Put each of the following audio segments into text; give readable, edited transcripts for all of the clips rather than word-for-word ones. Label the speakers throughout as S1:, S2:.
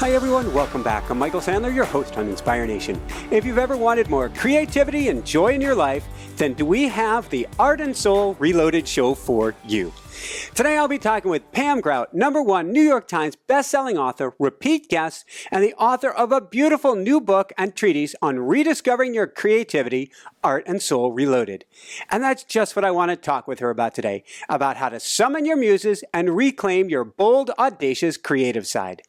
S1: Hi everyone, welcome back. I'm Michael Sandler, your host on Inspire Nation. If you've ever wanted more creativity and joy in your life, then do we have the Art and Soul Reloaded show for you. Today I'll be talking with Pam Grout, #1 New York Times best-selling author, repeat guest, and the author of a beautiful new book and treatise on rediscovering your creativity, Art and Soul Reloaded. And that's just what I want to talk with her about today, about how to summon your muses and reclaim your bold, audacious creative side.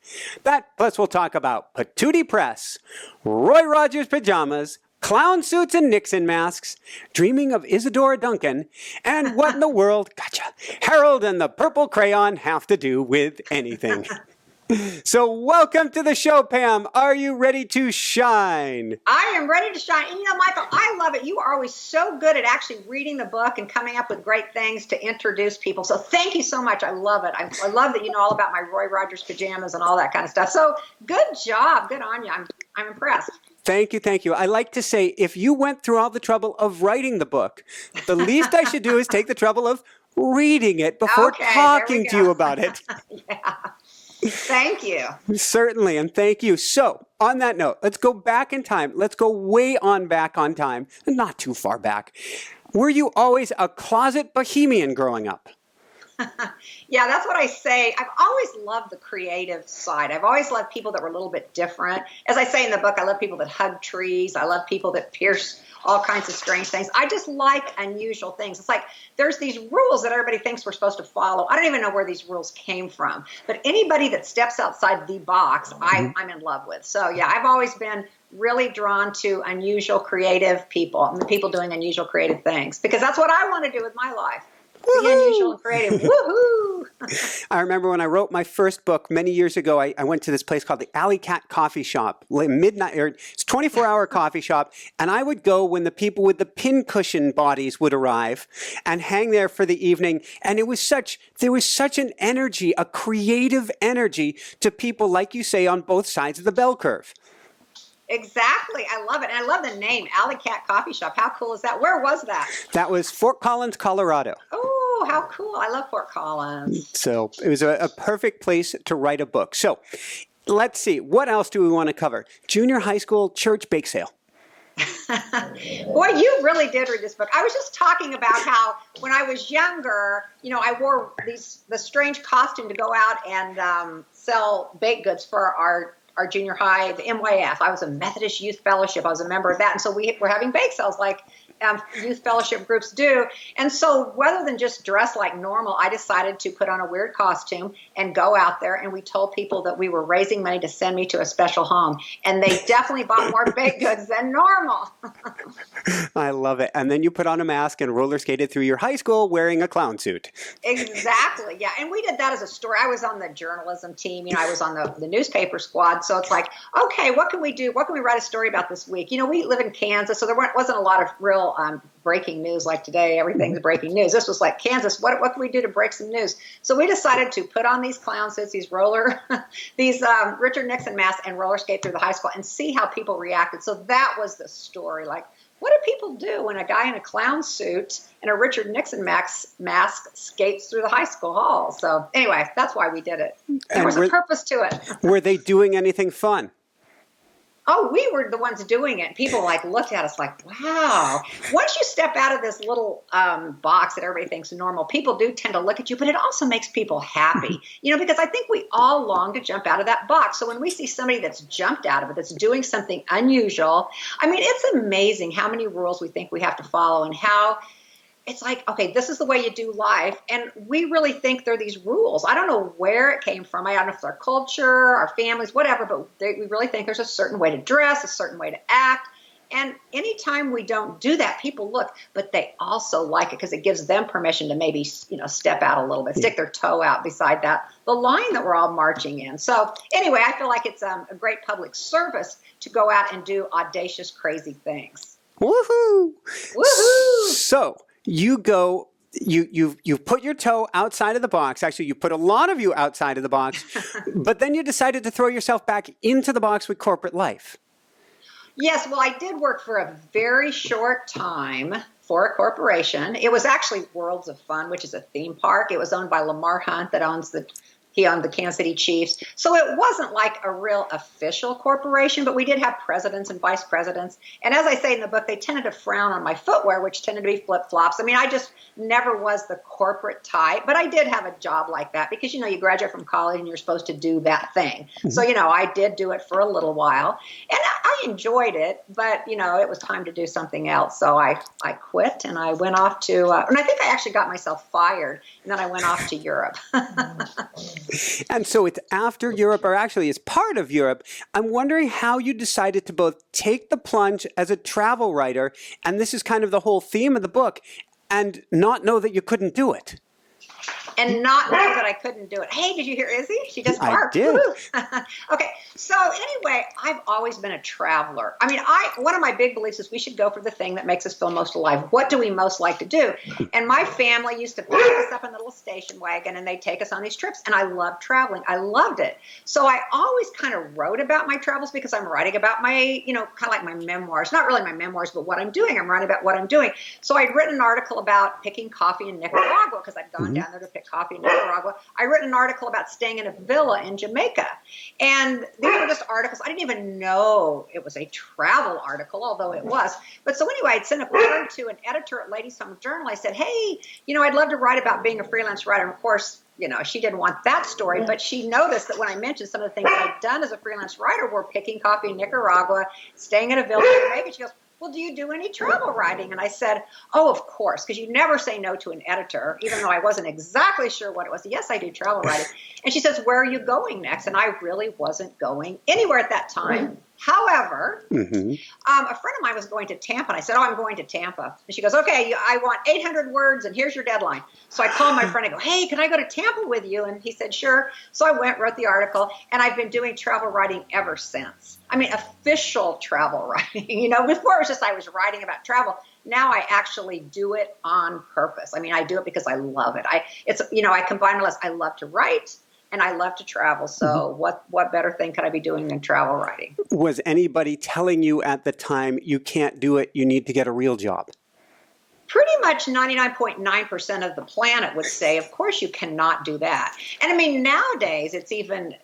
S1: That plus we'll talk about Patooty Press, Roy Rogers pajamas, clown suits and Nixon masks, dreaming of Isadora Duncan, and what in the world, Harold and the purple crayon have to do with anything. So welcome to the show, Pam. Are you ready to shine?
S2: I am ready to shine. And you know, Michael, I love it. You are always so good at actually reading the book and coming up with great things to introduce people. So thank you so much. I love it. I love that you know all about my Roy Rogers pajamas and all that kind of stuff. So good job. Good on you. I'm impressed.
S1: Thank you, thank you. I like to say, if you went through all the trouble of writing the book, the least I should do is take the trouble of reading it before talking to you about it.
S2: Yeah. Thank you.
S1: Certainly, and thank you. So, on that note, let's go back in time. Let's go way on back on time, not too far back. Were you always a closet bohemian growing up?
S2: Yeah, that's what I say. I've always loved the creative side. I've always loved people that were a little bit different. As I say in the book, I love people that hug trees. I love people that pierce all kinds of strange things. I just like unusual things. It's like there's these rules that everybody thinks we're supposed to follow. I don't even know where these rules came from. But anybody that steps outside the box, I'm in love with. So, yeah, I've always been really drawn to unusual, creative people and people doing unusual, creative things because that's what I want to do with my life. Be unusual and creative. Woohoo!
S1: I remember when I wrote my first book many years ago, I went to this place called the Alley Cat Coffee Shop, midnight, it's 24-hour coffee shop, and I would go when the people with the pincushion bodies would arrive and hang there for the evening, and there was such an energy, a creative energy to people, like you say, on both sides of the bell curve.
S2: Exactly. I love it. And I love the name, Alley Cat Coffee Shop. How cool is that? Where was that?
S1: That was Fort Collins, Colorado.
S2: Oh, how cool. I love Fort Collins.
S1: So it was a perfect place to write a book. So let's see. What else do we want to cover? Junior high school church bake sale.
S2: Boy, you really did read this book. I was just talking about how when I was younger, you know, I wore the strange costume to go out and sell baked goods for our junior high, the MYF. I was a Methodist Youth Fellowship. I was a member of that. And so we were having bake sales like youth fellowship groups do. And so rather than just dress like normal, I decided to put on a weird costume and go out there. And we told people that we were raising money to send me to a special home. And they definitely bought more baked goods than normal.
S1: I love it. And then you put on a mask and roller skated through your high school wearing a clown suit.
S2: Exactly. Yeah. And we did that as a story. I was on the journalism team. You know, I was on the newspaper squad. So it's like, okay, what can we do? What can we write a story about this week? You know, we live in Kansas, so there wasn't a lot of real breaking news like today. Everything's breaking news. This was like Kansas. What can we do to break some news? So we decided to put on these clown suits, these Richard Nixon masks, and roller skate through the high school and see how people reacted. So that was the story. Like, what do people do when a guy in a clown suit and a Richard Nixon mask skates through the high school hall? So anyway, that's why we did it. There was a purpose to it.
S1: Were they doing anything fun?
S2: Oh, we were the ones doing it. People like looked at us like, wow. Once you step out of this little box that everybody thinks is normal, people do tend to look at you, but it also makes people happy, you know, because I think we all long to jump out of that box. So when we see somebody that's jumped out of it, that's doing something unusual, I mean, it's amazing how many rules we think we have to follow and how it's like, okay, this is the way you do life. And we really think they're these rules. I don't know where it came from. I don't know if it's our culture, our families, whatever, but we really think there's a certain way to dress, a certain way to act. And anytime we don't do that, people look, but they also like it because it gives them permission to maybe, you know, step out a little bit, stick their toe out beside the line that we're all marching in. So anyway, I feel like it's a great public service to go out and do audacious, crazy things.
S1: Woohoo!
S2: Woohoo!
S1: So you go, you put your toe outside of the box. Actually, you put a lot of you outside of the box, but then you decided to throw yourself back into the box with corporate life.
S2: Yes, well, I did work for a very short time for a corporation. It was actually Worlds of Fun, which is a theme park. It was owned by Lamar Hunt that owns He owned the Kansas City Chiefs. So it wasn't like a real official corporation, but we did have presidents and vice presidents. And as I say in the book, they tended to frown on my footwear, which tended to be flip-flops. I mean, I just never was the corporate type, but I did have a job like that because, you know, you graduate from college and you're supposed to do that thing. Mm-hmm. So, you know, I did do it for a little while and I enjoyed it, but, you know, it was time to do something else. So I quit and I went off to, and I think I actually got myself fired, and then I went off to Europe.
S1: And so it's after Europe, or actually it's part of Europe. I'm wondering how you decided to both take the plunge as a travel writer, and this is kind of the whole theme of the book, and not know that you couldn't do it.
S2: And not know that I couldn't do it. Hey, did you hear Izzy? She just barked.
S1: I did.
S2: Okay. So anyway, I've always been a traveler. I mean, one of my big beliefs is we should go for the thing that makes us feel most alive. What do we most like to do? And my family used to pick us up in a little station wagon and they'd take us on these trips. And I loved traveling. I loved it. So I always kind of wrote about my travels because I'm writing about my, you know, kind of like my memoirs. Not really my memoirs, but what I'm doing. I'm writing about what I'm doing. So I'd written an article about picking coffee in Nicaragua because I'd gone down there to pick coffee in Nicaragua. I wrote an article about staying in a villa in Jamaica. And these were just articles. I didn't even know it was a travel article, although it was. But so anyway, I'd sent a card to an editor at Ladies Home Journal. I said, hey, you know, I'd love to write about being a freelance writer. And of course, you know, she didn't want that story, but she noticed that when I mentioned some of the things I'd done as a freelance writer were picking coffee in Nicaragua, staying in a villa in Jamaica. She goes, well, do you do any travel writing? And I said, oh, of course, because you never say no to an editor, even though I wasn't exactly sure what it was. Yes, I do travel writing. And she says, where are you going next? And I really wasn't going anywhere at that time. However, a friend of mine was going to Tampa, and I said, oh, I'm going to Tampa. And she goes, okay, I want 800 words, and here's your deadline. So I called my friend and go, hey, can I go to Tampa with you? And he said, sure. So I went, wrote the article, and I've been doing travel writing ever since. I mean, official travel writing. You know, before it was just I was writing about travel. Now I actually do it on purpose. I mean, I do it because I love it. I combine my I love to write. And I love to travel, so what better thing could I be doing than travel writing?
S1: Was anybody telling you at the time, you can't do it, you need to get a real job?
S2: Pretty much 99.9% of the planet would say, of course you cannot do that. And I mean, nowadays it's even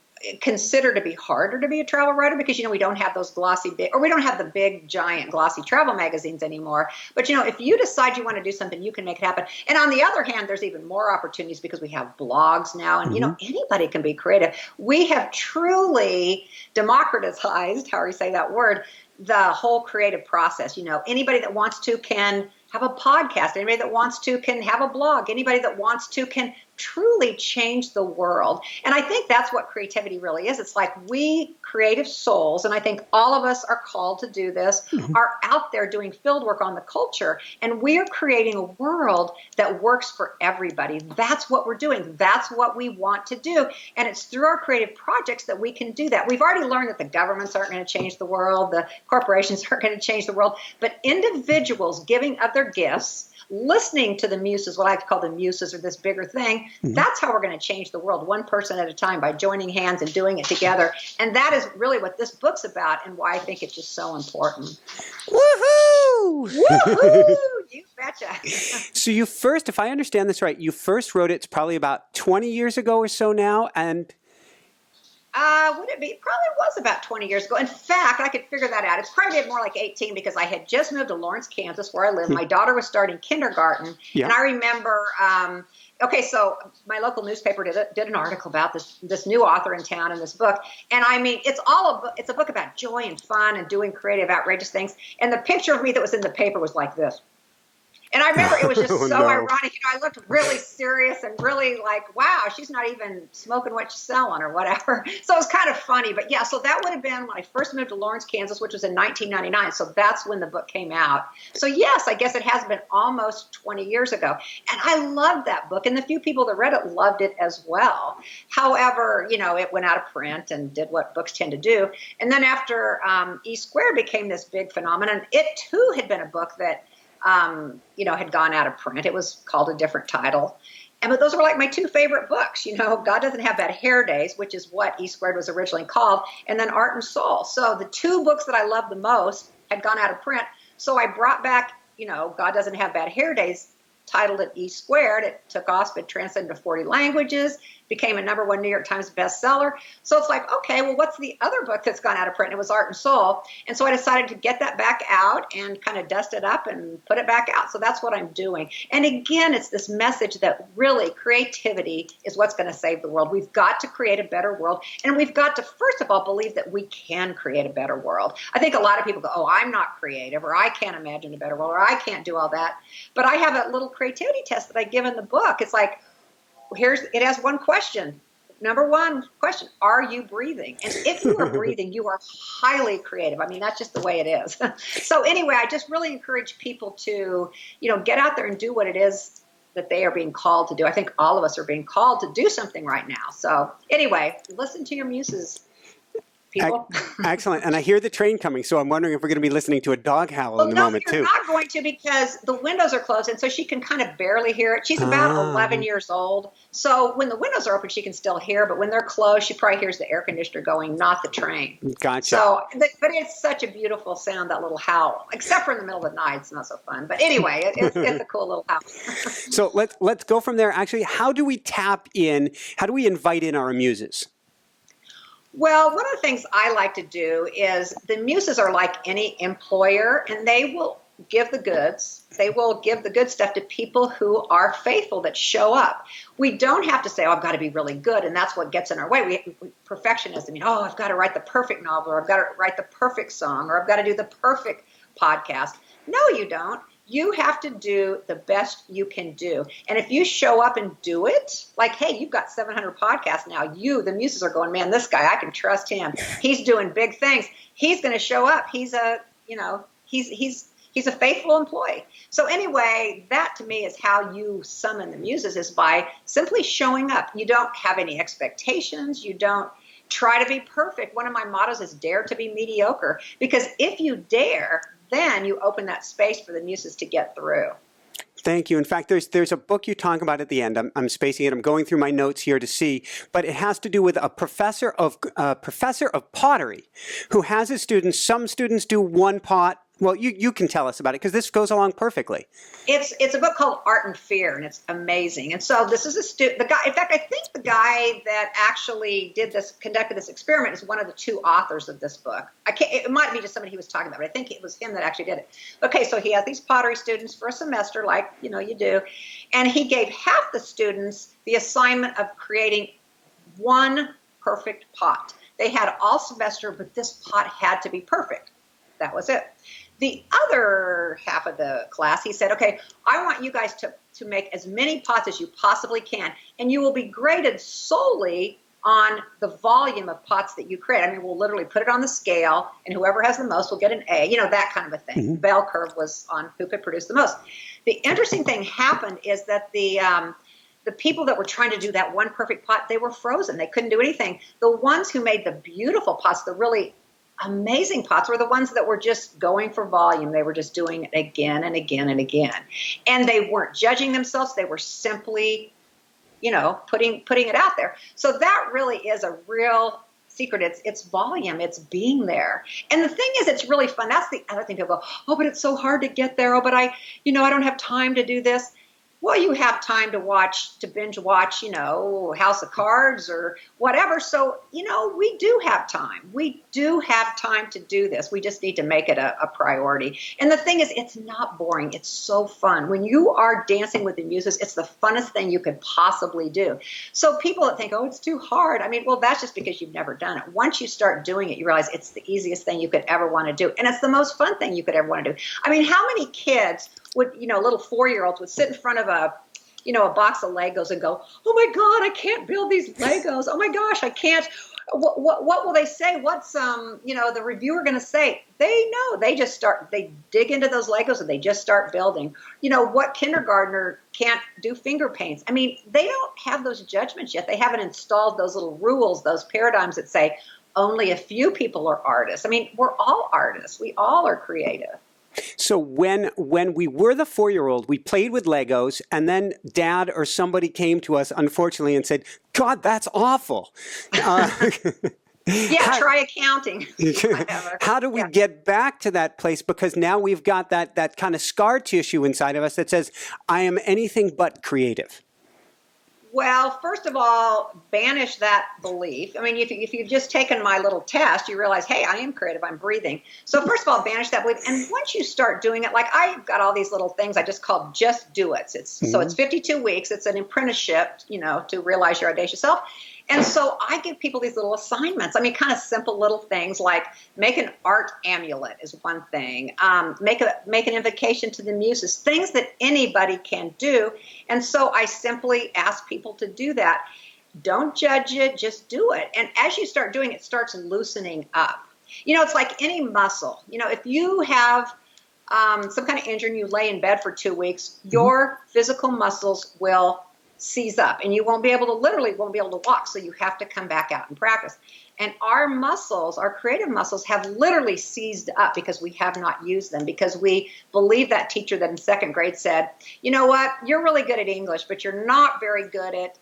S2: considered to be harder to be a travel writer because, you know, we don't have those glossy, we don't have the big, giant, glossy travel magazines anymore. But, you know, if you decide you want to do something, you can make it happen. And on the other hand, there's even more opportunities because we have blogs now. And, you know, anybody can be creative. We have truly democratized, however you say that word, the whole creative process. You know, anybody that wants to can have a podcast. Anybody that wants to can have a blog. Anybody that wants to can truly change the world. And I think that's what creativity really is. It's like we creative souls, and I think all of us are called to do this, are out there doing field work on the culture. And we're creating a world that works for everybody. That's what we're doing. That's what we want to do. And it's through our creative projects that we can do that. We've already learned that the governments aren't going to change the world. The corporations aren't going to change the world. But individuals giving of their gifts, listening to the muses, what I like to call the muses or this bigger thing, that's how we're going to change the world, one person at a time by joining hands and doing it together. And that is really what this book's about and why I think it's just so important.
S1: Woohoo!
S2: Woohoo! You betcha.
S1: So you first, if I understand this right, you first wrote it's probably about 20 years ago or so now, and...
S2: Would it be? It probably was about 20 years ago. In fact, I could figure that out. It's probably more like 18 because I had just moved to Lawrence, Kansas, where I live. My daughter was starting kindergarten. Yeah. And I remember, so my local newspaper did an article about this new author in town and this book. And I mean, it's a book about joy and fun and doing creative, outrageous things. And the picture of me that was in the paper was like this. And I remember it was just ironic. You know, I looked really serious and really like, wow, she's not even smoking what she's selling or whatever. So it was kind of funny. But yeah, so that would have been when I first moved to Lawrence, Kansas, which was in 1999. So that's when the book came out. So yes, I guess it has been almost 20 years ago. And I loved that book. And the few people that read it loved it as well. However, you know, it went out of print and did what books tend to do. And then after E Squared became this big phenomenon, it too had been a book that had gone out of print. It was called a different title. But those were like my two favorite books. You know, God Doesn't Have Bad Hair Days, which is what E Squared was originally called, and then Art and Soul. So the two books that I loved the most had gone out of print. So I brought back, you know, God Doesn't Have Bad Hair Days titled it E Squared. It took off, it translated to 40 languages, became a #1 New York Times bestseller. So it's like, okay, well, what's the other book that's gone out of print? And it was Art and Soul. And so I decided to get that back out and kind of dust it up and put it back out. So that's what I'm doing. And again, it's this message that really creativity is what's going to save the world. We've got to create a better world. And we've got to, first of all, believe that we can create a better world. I think a lot of people go, oh, I'm not creative, or I can't imagine a better world, or I can't do all that. But I have a little creativity test that I give in the book. It's like, it has one question. Number one question, are you breathing? And if you are breathing, you are highly creative. I mean, that's just the way it is. So anyway, I just really encourage people to, get out there and do what it is that they are being called to do. I think all of us are being called to do something right now. So anyway, listen to your muses, people.
S1: Excellent. And I hear the train coming, so I'm wondering if we're going to be listening to a dog howl in a moment, too.
S2: You're not going to, because the windows are closed, and so she can kind of barely hear it. She's about 11 years old. So when the windows are open, she can still hear, but when they're closed, she probably hears the air conditioner going, not the train.
S1: Gotcha.
S2: So, but it's such a beautiful sound, that little howl, except for in the middle of the night. It's not so fun. But anyway, it's a cool little howl.
S1: So let's go from there. Actually, how do we tap in? How do we invite in our muses?
S2: Well, one of the things I like to do is, the muses are like any employer, and they will give the goods. They will give the good stuff to people who are faithful, that show up. We don't have to say, oh, I've got to be really good, and that's what gets in our way. Perfectionism, I've got to write the perfect novel, or I've got to write the perfect song, or I've got to do the perfect podcast. No, you don't. You have to do the best you can do. And if you show up and do it, like, hey, you've got 700 podcasts now. The muses are going, man, this guy, I can trust him. He's doing big things. He's going to show up. He's a faithful employee. So anyway, that to me is how you summon the muses, is by simply showing up. You don't have any expectations. You don't try to be perfect. One of my mottos is dare to be mediocre, because if you dare, then you open that space for the muses to get through.
S1: Thank you. In fact, there's a book you talk about at the end. I'm spacing it. I'm going through my notes here to see, but it has to do with a professor of pottery who has his students. Some students do one pot. Well, you can tell us about it, because this goes along perfectly.
S2: It's a book called Art and Fear, and it's amazing. And so this is the guy. In fact, I think the guy that actually conducted this experiment is one of the two authors of this book. It might be just somebody he was talking about, but I think it was him that actually did it. Okay, so he has these pottery students for a semester, like you do, and he gave half the students the assignment of creating one perfect pot. They had all semester, but this pot had to be perfect. That was it. The other half of the class, he said, okay, I want you guys to make as many pots as you possibly can, and you will be graded solely on the volume of pots that you create. I mean, we'll literally put it on the scale, and whoever has the most will get an A, that kind of a thing. Mm-hmm. Bell curve was on who could produce the most. The interesting thing happened is that the people that were trying to do that one perfect pot, they were frozen. They couldn't do anything. The ones who made the beautiful pots, the really amazing pots, were the ones that were just going for volume. They were just doing it again and again and again. And they weren't judging themselves. They were simply, putting it out there. So that really is a real secret. It's volume. It's being there. And the thing is, it's really fun. That's the other thing. People go, oh, but it's so hard to get there. Oh, but I don't have time to do this. Well, you have time to binge watch, House of Cards or whatever. So, we do have time. We do have time to do this. We just need to make it a priority. And the thing is, it's not boring. It's so fun. When you are dancing with the muses, it's the funnest thing you could possibly do. So people that think, oh, it's too hard. I mean, well, that's just because you've never done it. Once you start doing it, you realize it's the easiest thing you could ever want to do. And it's the most fun thing you could ever want to do. I mean, how many kids would, little 4-year-olds would sit in front of a box of Legos and go, oh my God, I can't build these Legos. Oh my gosh, I can't. What will they say? What's, the reviewer going to say? They know. They dig into those Legos and they just start building. What kindergartner can't do finger paints? I mean, they don't have those judgments yet. They haven't installed those little rules, those paradigms that say only a few people are artists. I mean, we're all artists. We all are creative.
S1: So when we were the 4-year-old, we played with Legos, and then Dad or somebody came to us, unfortunately, and said, God, that's awful.
S2: Yeah, try accounting.
S1: How do we get back to that place? Because now we've got that kind of scar tissue inside of us that says, I am anything but creative.
S2: Well, first of all, banish that belief. I mean, if you've just taken my little test, you realize, hey, I am creative, I'm breathing. So first of all, banish that belief. And once you start doing it, like I've got all these little things I just call just do it. So it's 52 weeks. It's an apprenticeship, to realize your audacious self. And so I give people these little assignments. I mean, kind of simple little things like make an art amulet is one thing. Make an invocation to the muses, things that anybody can do. And so I simply ask people to do that. Don't judge it, just do it. And as you start doing it, it starts loosening up. It's like any muscle. If you have some kind of injury and you lay in bed for 2 weeks, your physical muscles will seize up and you won't be able to walk. So you have to come back out and practice. And our muscles, our creative muscles, have literally seized up because we have not used them, because we believe that teacher that in second grade said, you know what, you're really good at English, but you're not very good at,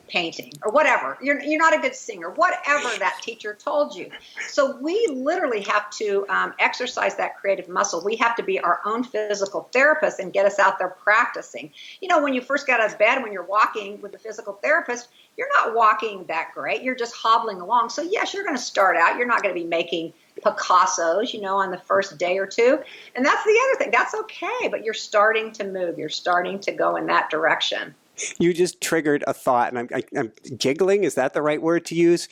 S2: painting or whatever. You're not a good singer, whatever that teacher told you. So we literally have to exercise that creative muscle. We have to be our own physical therapist and get us out there practicing. When you first get out of bed, when you're walking with a physical therapist, you're not walking that great. You're just hobbling along. So yes, you're going to start out. You're not going to be making Picassos, on the first day or two. And that's the other thing. That's okay. But you're starting to move. You're starting to go in that direction.
S1: You just triggered a thought, and I'm giggling. Is that the right word to use?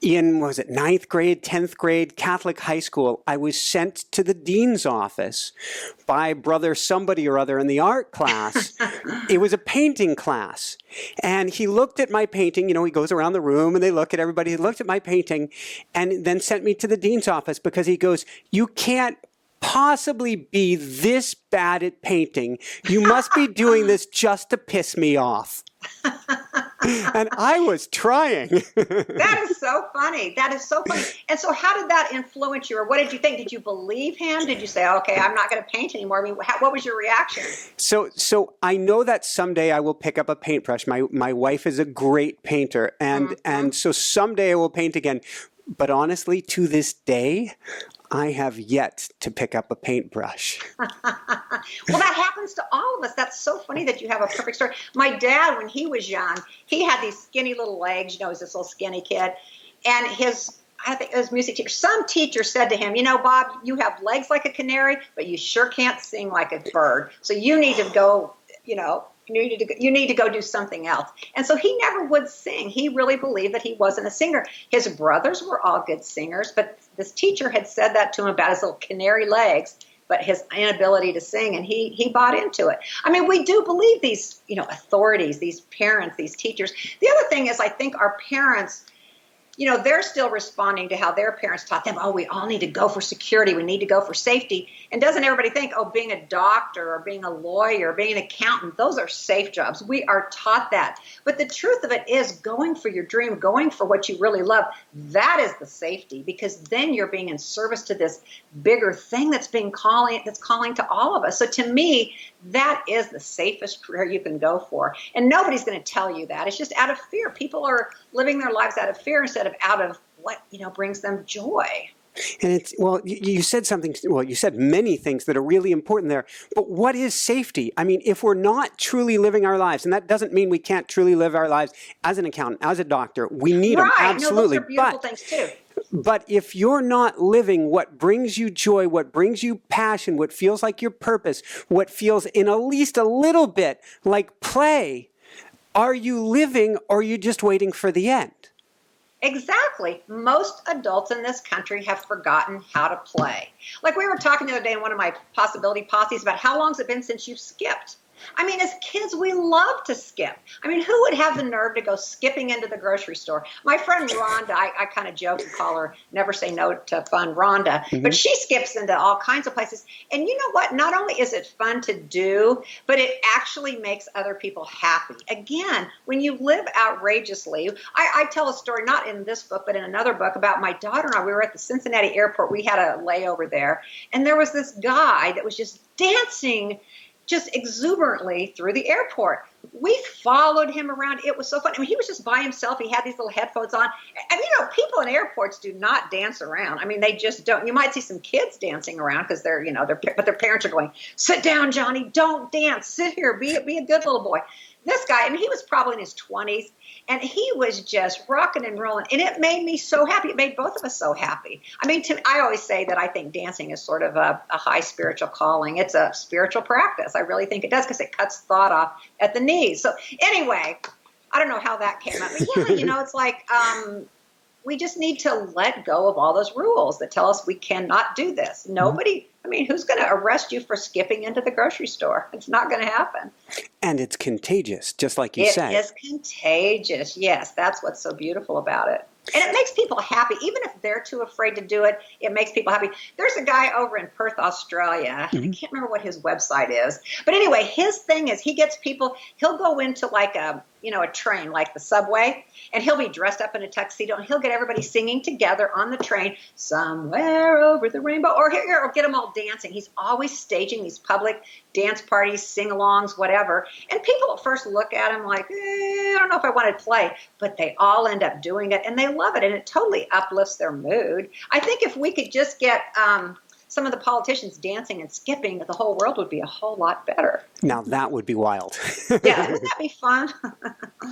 S1: In, was it 9th grade, 10th grade, Catholic high school, I was sent to the dean's office by brother somebody or other in the art class. It was a painting class. And he looked at my painting. He goes around the room and they look at everybody. He looked at my painting and then sent me to the dean's office because he goes, you can't possibly be this bad at painting. You must be doing this just to piss me off. And I was trying.
S2: That is so funny. That is so funny. And so how did that influence you? Or what did you think? Did you believe him? Did you say, okay, I'm not going to paint anymore? I mean, what was your reaction?
S1: So I know that someday I will pick up a paintbrush. My wife is a great painter. And so someday I will paint again. But honestly, to this day, I have yet to pick up a paintbrush.
S2: Well, that happens to all of us. That's so funny that you have a perfect story. My dad, when he was young, he had these skinny little legs. He was this little skinny kid. And I think it was music teacher. Some teacher said to him, Bob, you have legs like a canary, but you sure can't sing like a bird. So you need to go, you need to go do something else. And so he never would sing. He really believed that he wasn't a singer. His brothers were all good singers, but this teacher had said that to him about his little canary legs, but his inability to sing, and he bought into it. I mean, we do believe these, authorities, these parents, these teachers. The other thing is I think our parents, they're still responding to how their parents taught them, we all need to go for security. We need to go for safety. And doesn't everybody think, being a doctor or being a lawyer or being an accountant, those are safe jobs. We are taught that. But the truth of it is going for your dream, going for what you really love, that is the safety, because then you're being in service to this bigger thing that's calling to all of us. So to me, that is the safest career you can go for. And nobody's going to tell you that. It's just out of fear. People are living their lives out of fear instead of out of what, brings them joy.
S1: And you said something, you said many things that are really important there, but what is safety? I mean, if we're not truly living our lives, and that doesn't mean we can't truly live our lives as an accountant, as a doctor, we need them, absolutely.
S2: No, those are beautiful things too.
S1: But if you're not living what brings you joy, what brings you passion, what feels like your purpose, what feels in at least a little bit like play, are you living or are you just waiting for the end?
S2: Exactly. Most adults in this country have forgotten how to play. Like we were talking the other day in one of my possibility posses about how long has it been since you've skipped? I mean, as kids, we love to skip. I mean, who would have the nerve to go skipping into the grocery store? My friend Rhonda, I kind of joke and call her Never Say No to Fun Rhonda, but she skips into all kinds of places. And you know what? Not only is it fun to do, but it actually makes other people happy. Again, when you live outrageously, I tell a story, not in this book, but in another book about my daughter and I. We were at the Cincinnati airport. We had a layover there. And there was this guy that was just dancing just exuberantly through the airport. We followed him around. It was so fun. I mean, he was just by himself. He had these little headphones on. And, people in airports do not dance around. I mean, they just don't. You might see some kids dancing around because but their parents are going, sit down, Johnny, don't dance. Sit here, be a good little boy. This guy, and he was probably in his 20s, and he was just rocking and rolling, and it made me so happy. It made both of us so happy. I mean, I always say that I think dancing is sort of a high spiritual calling. It's a spiritual practice. I really think it does, because it cuts thought off at the knees. So anyway, I don't know how that came up, but yeah, it's like we just need to let go of all those rules that tell us we cannot do this. Nobody, I mean, who's going to arrest you for skipping into the grocery store? It's not going to happen. And
S1: it's contagious, just like you said.
S2: It is contagious. Yes, that's what's so beautiful about it. And it makes people happy. Even if they're too afraid to do it, it makes people happy. There's a guy over in Perth, Australia. I can't remember what his website is. But anyway, his thing is he gets people, he'll go into like a train, like the subway, and he'll be dressed up in a tuxedo, and he'll get everybody singing together on the train, somewhere over the rainbow, or he'll get them all dancing. He's always staging these public dance parties, sing-alongs, whatever. And people at first look at him like, I don't know if I want to play, but they all end up doing it, and they love it, and it totally uplifts their mood. I think if we could just get some of the politicians dancing and skipping, the whole world would be a whole lot better.
S1: Now that would be wild.
S2: Yeah, wouldn't that be fun?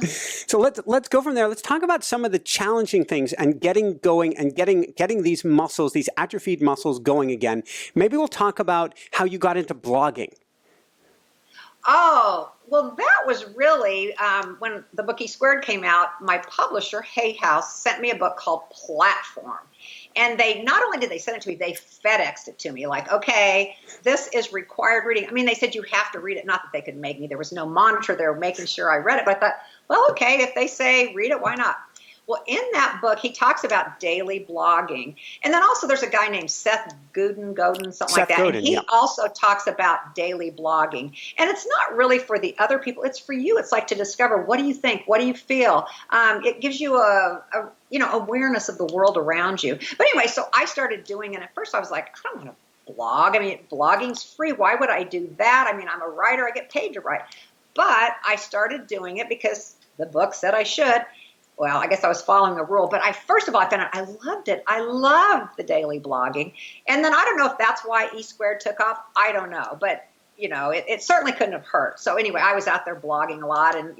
S1: So let's go from there. Let's talk about some of the challenging things and getting going and getting these muscles, these atrophied muscles going again. Maybe we'll talk about how you got into blogging.
S2: Oh, well, that was really when the book E² came out, my publisher, Hay House, sent me a book called Platform. And they not only did they send it to me, they FedExed it to me. Like, okay, this is required reading. I mean, they said you have to read it. Not that they could make me. There was no monitor. They were making sure I read it. But I thought, well, okay, if they say read it, why not? Well, in that book, he talks about daily blogging. And then also there's a guy named Seth Godin, something like that.
S1: Godin,
S2: and he also talks about daily blogging. And it's not really for the other people. It's for you. It's like to discover, what do you think? What do you feel? It gives you a awareness of the world around you. But anyway, so I started doing it. At first I was like, I don't want to blog. I mean, blogging's free. Why would I do that? I mean, I'm a writer. I get paid to write. But I started doing it because the book said I should. Well, I guess I was following a rule, but first of all, I found out I loved it. I loved the daily blogging. And then I don't know if that's why E² took off. I don't know, but it certainly couldn't have hurt. So anyway, I was out there blogging a lot and,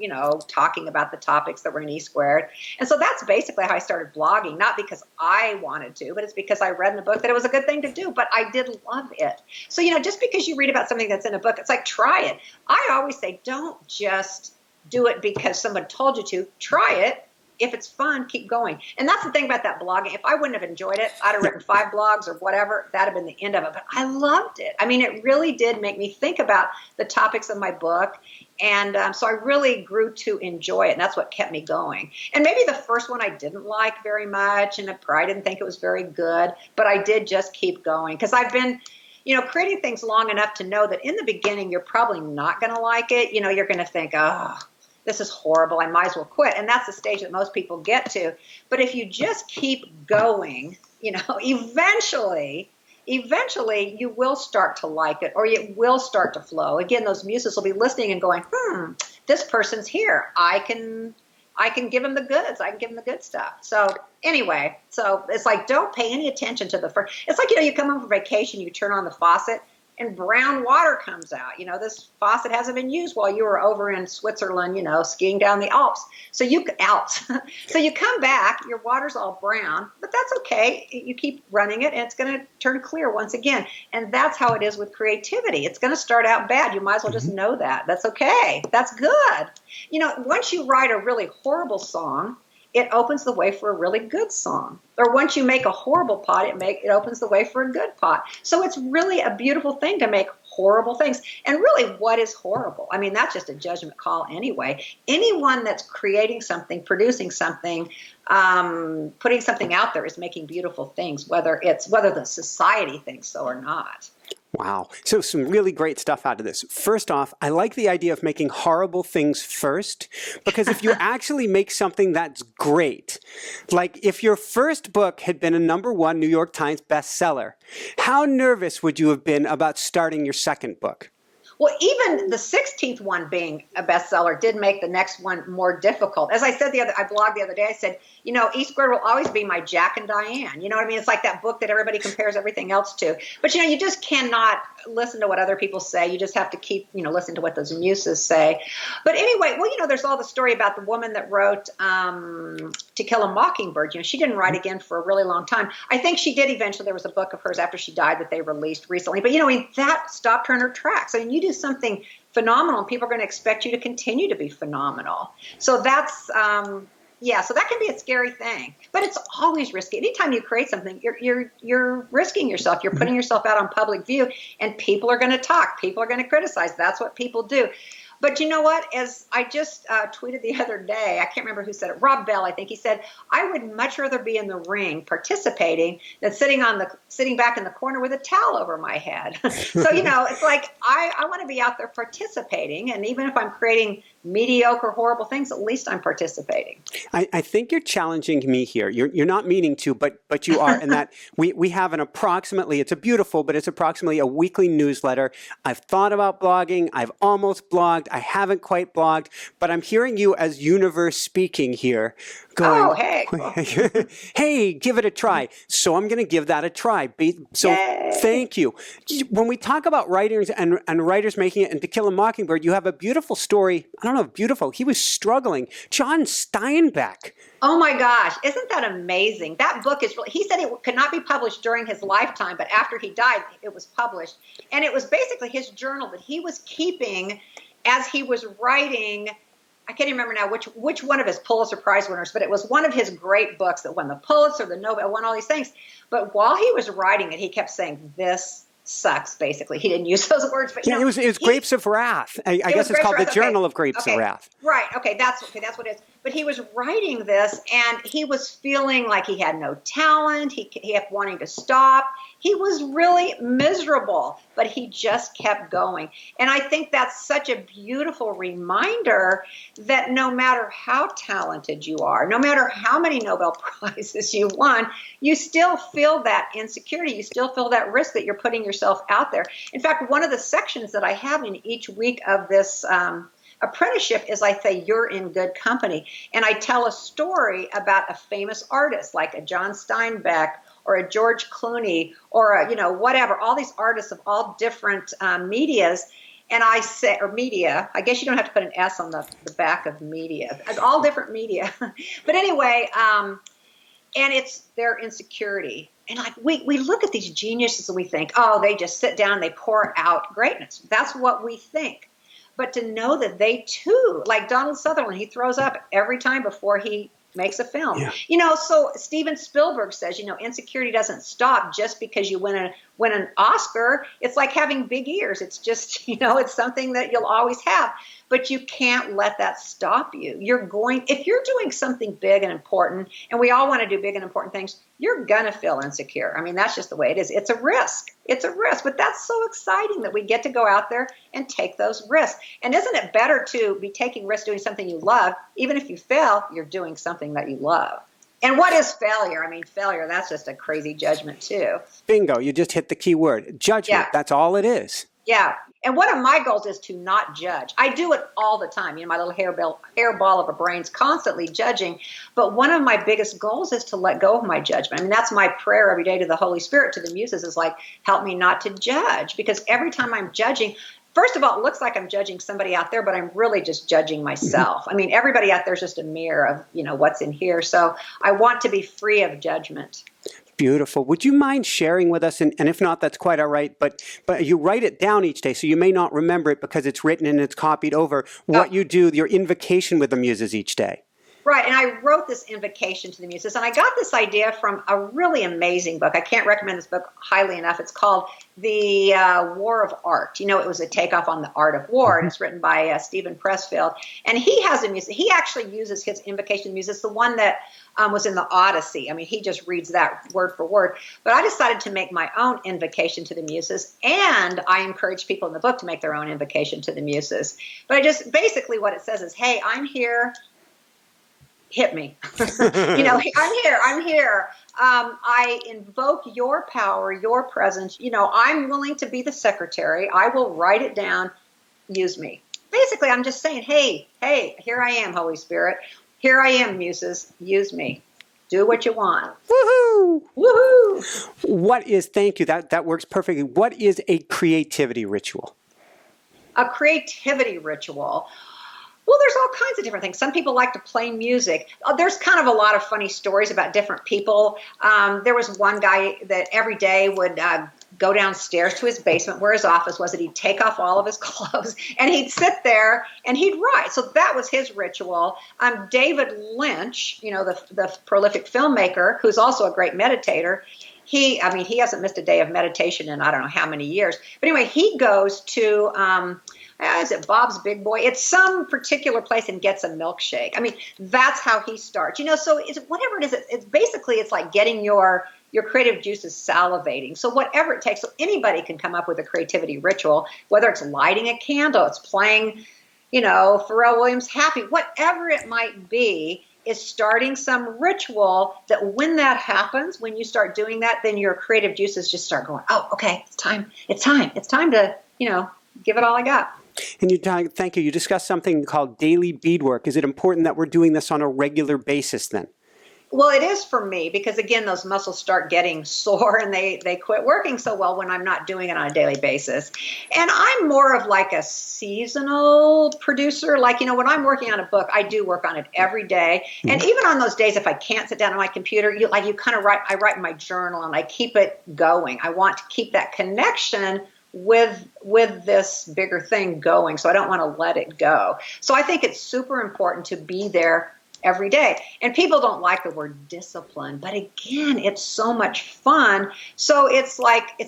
S2: talking about the topics that were in E². And so that's basically how I started blogging, not because I wanted to, but it's because I read in the book that it was a good thing to do, but I did love it. So, just because you read about something that's in a book, it's like, try it. I always say, don't just do it because someone told you to. Try it. If it's fun, keep going. And that's the thing about that blogging. If I wouldn't have enjoyed it, I'd have written 5 blogs or whatever. That'd have been the end of it. But I loved it. I mean, it really did make me think about the topics of my book. And so I really grew to enjoy it. And that's what kept me going. And maybe the first one I didn't like very much. And I probably didn't think it was very good. But I did just keep going. Because I've been creating things long enough to know that in the beginning, you're probably not going to like it. You're going to think, oh, this is horrible, I might as well quit. And that's the stage that most people get to. But if you just keep going, eventually you will start to like it, or it will start to flow. Again, those muses will be listening and going, this person's here. I can give them the goods. I can give them the good stuff. So anyway, so it's like, don't pay any attention to the first. It's like, you come home from vacation, you turn on the faucet, and brown water comes out. This faucet hasn't been used while you were over in Switzerland, skiing down the Alps. So you come back, your water's all brown, but that's okay. You keep running it, and it's going to turn clear once again. And that's how it is with creativity. It's going to start out bad. You might as well just know that. That's okay. That's good. Once you write a really horrible song, it opens the way for a really good song. Or once you make a horrible pot, it opens the way for a good pot. So it's really a beautiful thing to make horrible things. And really, what is horrible? I mean, that's just a judgment call anyway. Anyone that's creating something, producing something, putting something out there is making beautiful things, whether the society thinks so or not.
S1: Wow. So some really great stuff out of this. First off, I like the idea of making horrible things first, because if you actually make something that's great, like if your first book had been a #1 New York Times bestseller, how nervous would you have been about starting your second book?
S2: Well, even the 16th one being a bestseller did make the next one more difficult. As I said I blogged the other day, I said, E Squared will always be my Jack and Diane. You know what I mean? It's like that book that everybody compares everything else to. But, you just cannot listen to what other people say. You just have to keep, listen to what those muses say. But anyway, well, there's all the story about the woman that wrote To Kill a Mockingbird. She didn't write again for a really long time. I think she did eventually. There was a book of hers after she died that they released recently. But, that stopped her in her tracks. I mean, you do something phenomenal and people are going to expect you to continue to be phenomenal. So that's, so that can be a scary thing, but it's always risky. Anytime you create something, you're risking yourself. You're putting yourself out on public view and people are going to talk. People are going to criticize. That's what people do. But you know what? As I just tweeted the other day, I can't remember who said it. Rob Bell, I think he said, I would much rather be in the ring participating than sitting back in the corner with a towel over my head. So, it's like I want to be out there participating. And even if I'm creating mediocre, horrible things, at least I'm participating.
S1: I think you're challenging me here. You're not meaning to, but you are. And that we have it's approximately a weekly newsletter. I've thought about blogging. I've almost blogged. I haven't quite blogged, but I'm hearing you as universe speaking here. Going,
S2: oh, hey.
S1: Hey, give it a try. So I'm going to give that a try.
S2: Yay.
S1: Thank you. When we talk about writers and writers making it and To Kill a Mockingbird, you have a beautiful story. I don't know if beautiful. He was struggling. John Steinbeck.
S2: Oh my gosh. Isn't that amazing? That book he said it could not be published during his lifetime, but after he died, it was published. And it was basically his journal that he was keeping as he was writing. I can't even remember now which one of his Pulitzer Prize winners, but it was one of his great books that won the Pulitzer, the Nobel, won all these things. But while he was writing it, he kept saying, this sucks, basically. He didn't use those words. But
S1: it was Grapes of Wrath. I guess it's called the Journal of Grapes of Wrath.
S2: Right. Okay, that's what it is. But he was writing this, and he was feeling like he had no talent. He kept wanting to stop. He was really miserable, but he just kept going. And I think that's such a beautiful reminder that no matter how talented you are, no matter how many Nobel Prizes you won, you still feel that insecurity. You still feel that risk that you're putting yourself out there. In fact, one of the sections that I have in each week of this apprenticeship is I say, you're in good company. And I tell a story about a famous artist like a John Steinbeck or a George Clooney or a, whatever, all these artists of all different medias. And I say, or media, I guess you don't have to put an S on the back of media, all different media. But anyway, and it's their insecurity. And like we look at these geniuses and we think, oh, they just sit down, they pour out greatness. That's what we think. But to know that they too, like Donald Sutherland, he throws up every time before he makes a film. Yeah. So Steven Spielberg says, insecurity doesn't stop just because you win an Oscar. It's like having big ears. It's just, it's something that you'll always have. But you can't let that stop you. If you're doing something big and important, and we all want to do big and important things, you're going to feel insecure. I mean, that's just the way it is. It's a risk. But that's so exciting that we get to go out there and take those risks. And isn't it better to be taking risks doing something you love? Even if you fail, you're doing something that you love. And what is failure? I mean, failure, that's just a crazy judgment too.
S1: Bingo. You just hit the key word. Judgment. Yeah. That's all it is.
S2: Yeah. And one of my goals is to not judge. I do it all the time. My little hairball of a brain's constantly judging. But one of my biggest goals is to let go of my judgment. I mean, that's my prayer every day to the Holy Spirit, to the muses, is like, help me not to judge. Because every time I'm judging, first of all, it looks like I'm judging somebody out there, but I'm really just judging myself. I mean, everybody out there is just a mirror of, what's in here. So I want to be free of judgment.
S1: Beautiful. Would you mind sharing with us, and if not, that's quite all right, but you write it down each day, so you may not remember it because it's written and it's copied over, what you do, your invocation with the muses each day.
S2: Right, and I wrote this invocation to the muses, and I got this idea from a really amazing book. I can't recommend this book highly enough. It's called The War of Art. It was a takeoff on the art of war, and it's written by Stephen Pressfield. And he has a music. He actually uses his invocation to the muses, the one that was in the Odyssey. I mean, he just reads that word for word. But I decided to make my own invocation to the muses, and I encourage people in the book to make their own invocation to the muses. But basically what it says is, hey, I'm here. Hit me. I'm here. I invoke your power, your presence. I'm willing to be the secretary. I will write it down. use me. Basically, I'm just saying, hey, here I am, Holy Spirit. Here I am, muses. Use me. Do what you want.
S1: Woohoo!
S2: Woohoo!
S1: Thank you, that works perfectly. What is a creativity ritual?
S2: A creativity ritual. Well, there's all kinds of different things. Some people like to play music. There's kind of a lot of funny stories about different people. There was one guy that every day would go downstairs to his basement where his office was, and he'd take off all of his clothes, and he'd sit there and he'd write. So that was his ritual. David Lynch, the prolific filmmaker, who's also a great meditator, he hasn't missed a day of meditation in I don't know how many years. But anyway, he goes to, is it Bob's Big Boy? It's some particular place and gets a milkshake. I mean, that's how he starts. So it's whatever it is. It's basically, it's like getting your creative juices salivating. So whatever it takes. So anybody can come up with a creativity ritual, whether it's lighting a candle, it's playing, Pharrell Williams' Happy, whatever it might be, is starting some ritual that when that happens, when you start doing that, then your creative juices just start going, oh, okay, it's time to, give it all I got.
S1: And thank you. You discussed something called daily beadwork. Is it important that we're doing this on a regular basis then?
S2: Well, it is for me because, again, those muscles start getting sore and they quit working so well when I'm not doing it on a daily basis. And I'm more of like a seasonal producer. Like, when I'm working on a book, I do work on it every day. And even on those days, if I can't sit down on my computer, you kind of I write in my journal and I keep it going. I want to keep that connection with this bigger thing going. So I don't want to let it go. So I think it's super important to be there every day. And people don't like the word discipline, but again, it's so much fun. So it's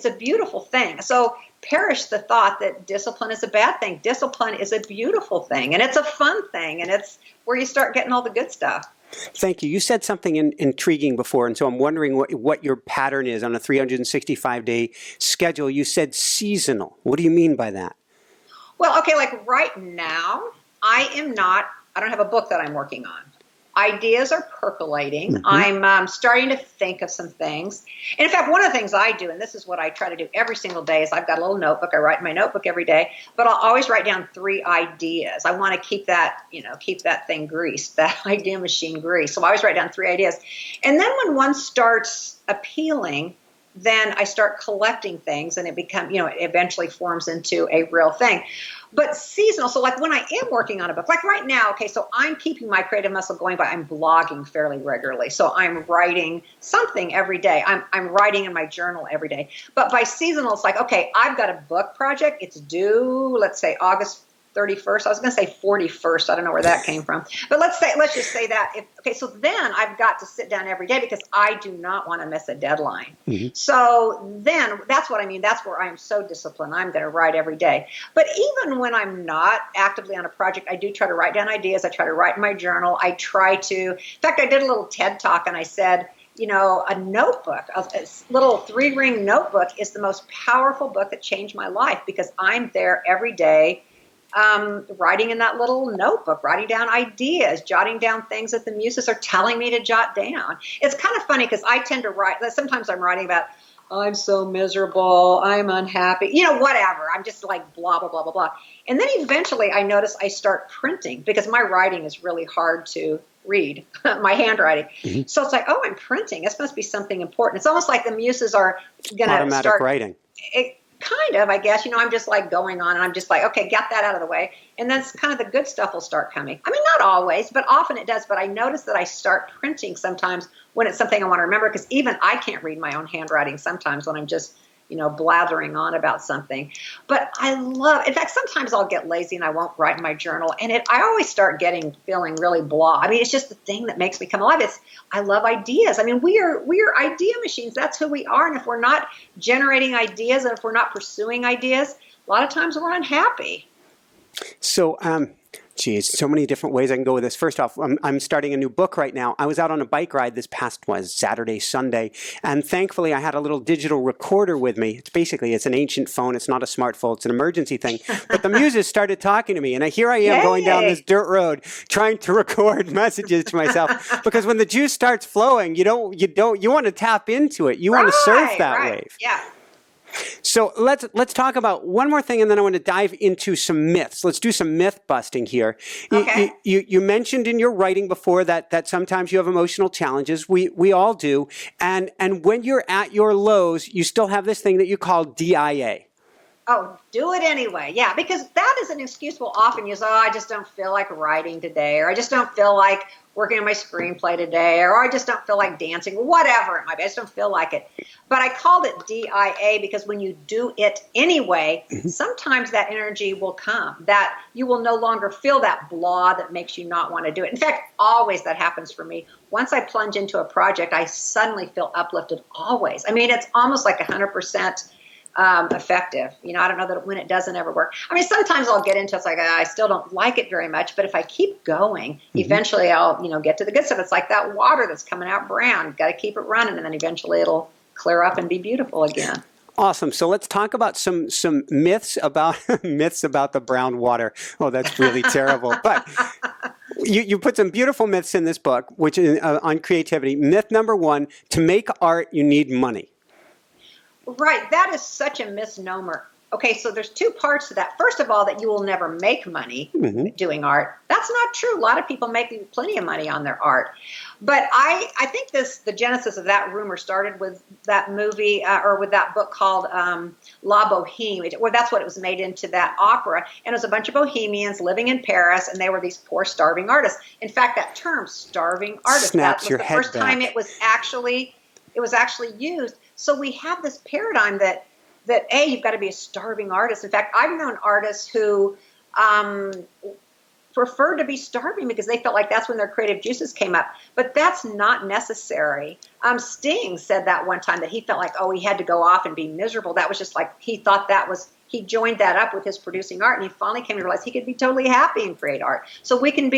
S2: a beautiful thing. So perish the thought that discipline is a bad thing. Discipline is a beautiful thing, and it's a fun thing, and it's where you start getting all the good stuff.
S1: Thank you. You said something intriguing before, and so I'm wondering what your pattern is on a 365-day schedule. You said seasonal. What do you mean by that?
S2: Well, okay, like right now, I don't have a book that I'm working on. Ideas are percolating. Mm-hmm. I'm starting to think of some things. And in fact, one of the things I do, and this is what I try to do every single day, is I've got a little notebook. I write in my notebook every day, but I'll always write down 3 ideas. I want to keep that thing greased, that idea machine greased. So I always write down 3 ideas. And then when one starts appealing, then I start collecting things and it eventually forms into a real thing. But seasonal, so like when I am working on a book, like right now, okay, so I'm keeping my creative muscle going, but I'm blogging fairly regularly. So I'm writing something every day. I'm writing in my journal every day. But by seasonal, it's like, okay, I've got a book project. It's due, let's say August 31st. I was going to say 41st. I don't know where that came from. But let's just say that. So then I've got to sit down every day because I do not want to miss a deadline. Mm-hmm. So then that's what I mean. That's where I am so disciplined. I'm going to write every day. But even when I'm not actively on a project, I do try to write down ideas. I try to write in my journal. I try to, in fact, I did a little TED talk and I said, a notebook, a little 3-ring notebook is the most powerful book that changed my life because I'm there every day writing in that little notebook, writing down ideas, jotting down things that the muses are telling me to jot down. It's kind of funny because I tend to write, sometimes I'm writing about, I'm so miserable, I'm unhappy, whatever. I'm just like blah, blah, blah, blah, blah. And then eventually I notice I start printing because my writing is really hard to read, my handwriting. Mm-hmm. So it's like, oh, I'm printing. This must be something important. It's almost like the muses are going to start.
S1: Automatic writing.
S2: Kind of, I guess, I'm just like going on and I'm just like, okay, get that out of the way. And then kind of the good stuff will start coming. I mean, not always, but often it does. But I notice that I start printing sometimes when it's something I want to remember because even I can't read my own handwriting sometimes when I'm just, blathering on about something. But in fact, sometimes I'll get lazy and I won't write in my journal. And I always start feeling really blah. I mean, it's just the thing that makes me come alive. I love ideas. I mean, we are idea machines. That's who we are. And if we're not generating ideas and if we're not pursuing ideas, a lot of times we're unhappy.
S1: So, so many different ways I can go with this. First off, I'm starting a new book right now. I was out on a bike ride this past Saturday, Sunday, and thankfully I had a little digital recorder with me. It's an ancient phone. It's not a smartphone. It's an emergency thing. But the muses started talking to me, and here I am going down this dirt road trying to record messages to myself. Because when the juice starts flowing, you want to tap into it. You want to surf that wave.
S2: Yeah.
S1: So let's talk about one more thing, and then I want to dive into some myths. Let's do some myth busting here.
S2: Okay.
S1: You mentioned in your writing before that sometimes you have emotional challenges. We all do, and when you're at your lows, you still have this thing that you call DIA.
S2: Oh, do it anyway. Yeah, because that is an excuse we'll often use. Oh, I just don't feel like writing today, or I just don't feel like working on my screenplay today, or I just don't feel like dancing, whatever it might be. I just don't feel like it. But I called it DIA because when you do it anyway, sometimes that energy will come, that you will no longer feel that blah that makes you not want to do it. In fact, always that happens for me. Once I plunge into a project, I suddenly feel uplifted, always. I mean, it's almost like 100% effective. You know, I don't know that when it doesn't ever work. I mean, sometimes I'll get into it's like, I still don't like it very much, but if I keep going, eventually I'll, get to the good stuff. It's like that water that's coming out brown. You've got to keep it running, and then eventually it'll clear up and be beautiful again.
S1: Awesome. So let's talk about some myths about the brown water. Oh, that's really terrible. But you put some beautiful myths in this book, which is on creativity. Myth number 1: to make art, you need money.
S2: Right. That is such a misnomer. Okay, so there's 2 parts to that. First of all, that you will never make money doing art. That's not true. A lot of people make plenty of money on their art. But I think the genesis of that rumor started with that movie or with that book called La Boheme, where that's what it was made into, that opera. And it was a bunch of Bohemians living in Paris, and they were these poor, starving artists. In fact, that term, starving artist, that was the first time it was actually used. So we have this paradigm that you've got to be a starving artist. In fact, I've known artists who preferred to be starving because they felt like that's when their creative juices came up. But that's not necessary. Sting said that one time, that he felt like, he had to go off and be miserable. That was just like, he thought he joined that up with his producing art, and he finally came to realize he could be totally happy and create art. So we can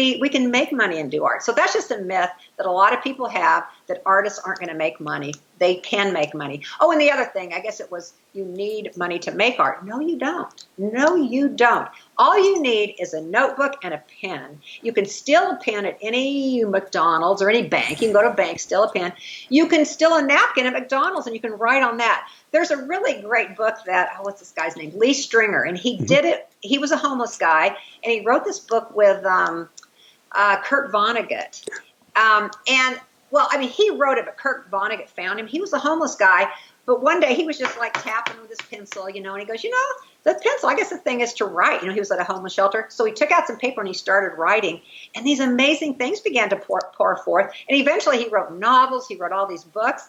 S2: make money and do art. So that's just a myth that a lot of people have, that artists aren't going to make money. They can make money. Oh, and the other thing, I guess it was, you need money to make art. No, you don't. No, you don't. All you need is a notebook and a pen. You can steal a pen at any McDonald's or any bank. You can go to a bank, steal a pen. You can steal a napkin at McDonald's, and you can write on that. There's a really great book that, what's this guy's name? Lee Stringer. And he did it. He was a homeless guy, and he wrote this book with Kurt Vonnegut. He wrote it, but Kurt Vonnegut found him. He was a homeless guy, but one day he was just like tapping with his pencil, and he goes, the pencil, I guess the thing is to write. He was at a homeless shelter. So he took out some paper and he started writing, and these amazing things began to pour forth. And eventually he wrote novels. He wrote all these books.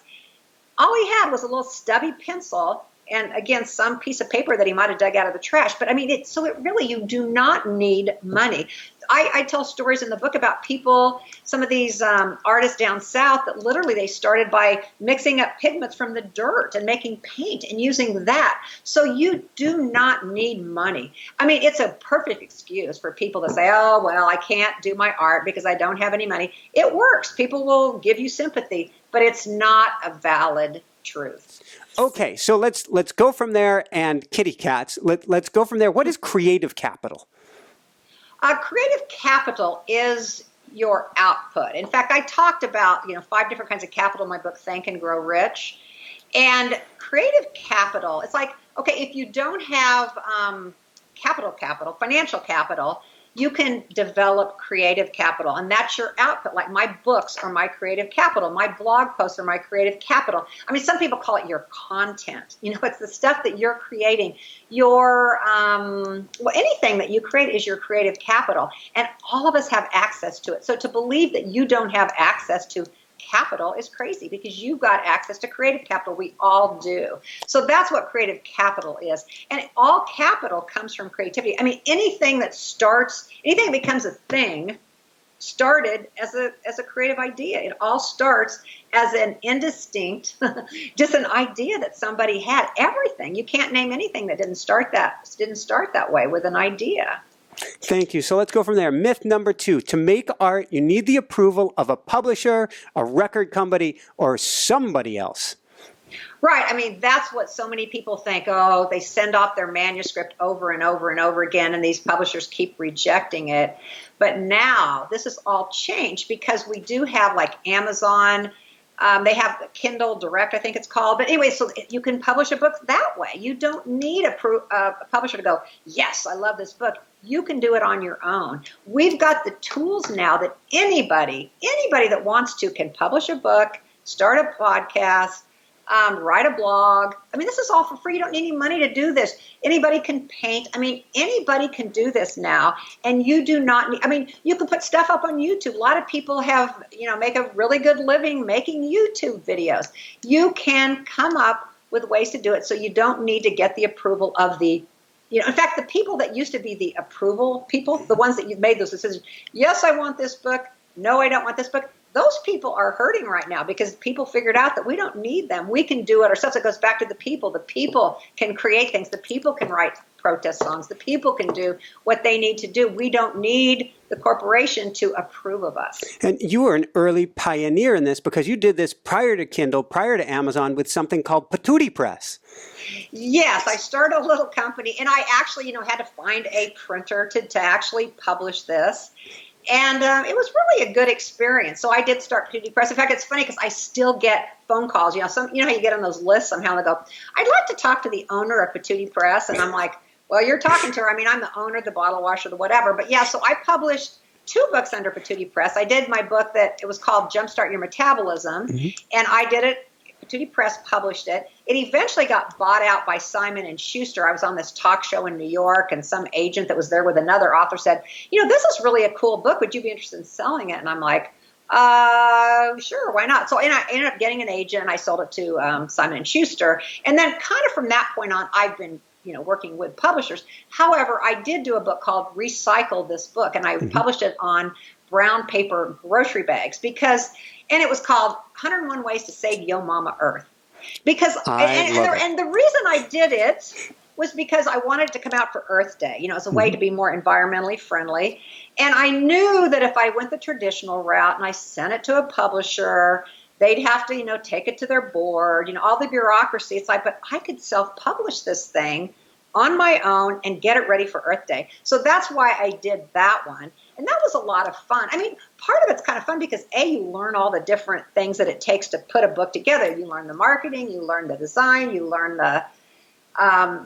S2: All he had was a little stubby pencil and, again, some piece of paper that he might have dug out of the trash. But, you do not need money. I tell stories in the book about people, some of these artists down south, that literally they started by mixing up pigments from the dirt and making paint and using that. So you do not need money. It's a perfect excuse for people to say, I can't do my art because I don't have any money. It works. People will give you sympathy, but it's not a valid truth.
S1: Okay, so let's go from there, and kitty cats. Let's go from there. What is creative capital?
S2: Creative capital is your output. In fact, I talked about 5 different kinds of capital in my book, Think and Grow Rich. And creative capital, it's like, okay, if you don't have capital, financial capital, you can develop creative capital, and that's your output. Like my books are my creative capital. My blog posts are my creative capital. Some people call it your content. It's the stuff that you're creating. Your anything that you create is your creative capital, and all of us have access to it. So to believe that you don't have access to capital is crazy, because you've got access to creative capital. We all do. So that's what creative capital is. And all capital comes from creativity. Anything that becomes a thing started as a creative idea. It all starts as an indistinct, just an idea that somebody had. Everything. You can't name anything that didn't start that way, with an idea.
S1: Thank you. So let's go from there. Myth number 2, to make art, you need the approval of a publisher, a record company, or somebody else.
S2: Right. That's what so many people think. They send off their manuscript over and over and over again, and these publishers keep rejecting it. But now this has all changed, because we do have like Amazon, They have Kindle Direct, I think it's called. But anyway, so you can publish a book that way. You don't need a publisher to go, yes, I love this book. You can do it on your own. We've got the tools now that anybody that wants to can publish a book, start a podcast, write a blog. I mean, this is all for free. You don't need any money to do this. Anybody can paint. I mean, anybody can do this now. And you do not need, I mean, you can put stuff up on YouTube. A lot of people have, make a really good living making YouTube videos. You can come up with ways to do it so you don't need to get the approval of the, in fact, the people that used to be the approval people, the ones that you've made those decisions, yes, I want this book. No, I don't want this book. Those people are hurting right now because people figured out that we don't need them. We can do it ourselves. It goes back to the people. The people can create things. The people can write protest songs. The people can do what they need to do. We don't need the corporation to approve of us.
S1: And you were an early pioneer in this because you did this prior to Kindle, prior to Amazon, with something called Patooty Press.
S2: Yes, I started a little company, and I actually, had to find a printer to actually publish this. And it was really a good experience. So I did start Patooty Press. In fact, it's funny because I still get phone calls. How you get on those lists somehow, and they go, I'd like to talk to the owner of Patooty Press. And I'm like, well, you're talking to her. I mean, I'm the owner, the bottle washer, the whatever. But yeah, so I published 2 books under Patooty Press. I did my book it was called Jumpstart Your Metabolism. And I did it. Patooty Press published it. It eventually got bought out by Simon & Schuster. I was on this talk show in New York, and some agent that was there with another author said, this is really a cool book. Would you be interested in selling it? And I'm like, sure, why not? So I ended up getting an agent, and I sold it to Simon & Schuster. And then kind of from that point on, I've been working with publishers. However, I did do a book called Recycle This Book, and I published it on brown paper grocery bags and it was called 101 Ways to Save Yo Mama Earth. Because and the reason I did it was because I wanted to come out for Earth Day, as a way to be more environmentally friendly. And I knew that if I went the traditional route and I sent it to a publisher, they'd have to, take it to their board, all the bureaucracy. It's like, but I could self-publish this thing on my own and get it ready for Earth Day. So that's why I did that one. And that was a lot of fun. I mean, part of it's kind of fun because, you learn all the different things that it takes to put a book together. You learn the marketing, you learn the design, you learn the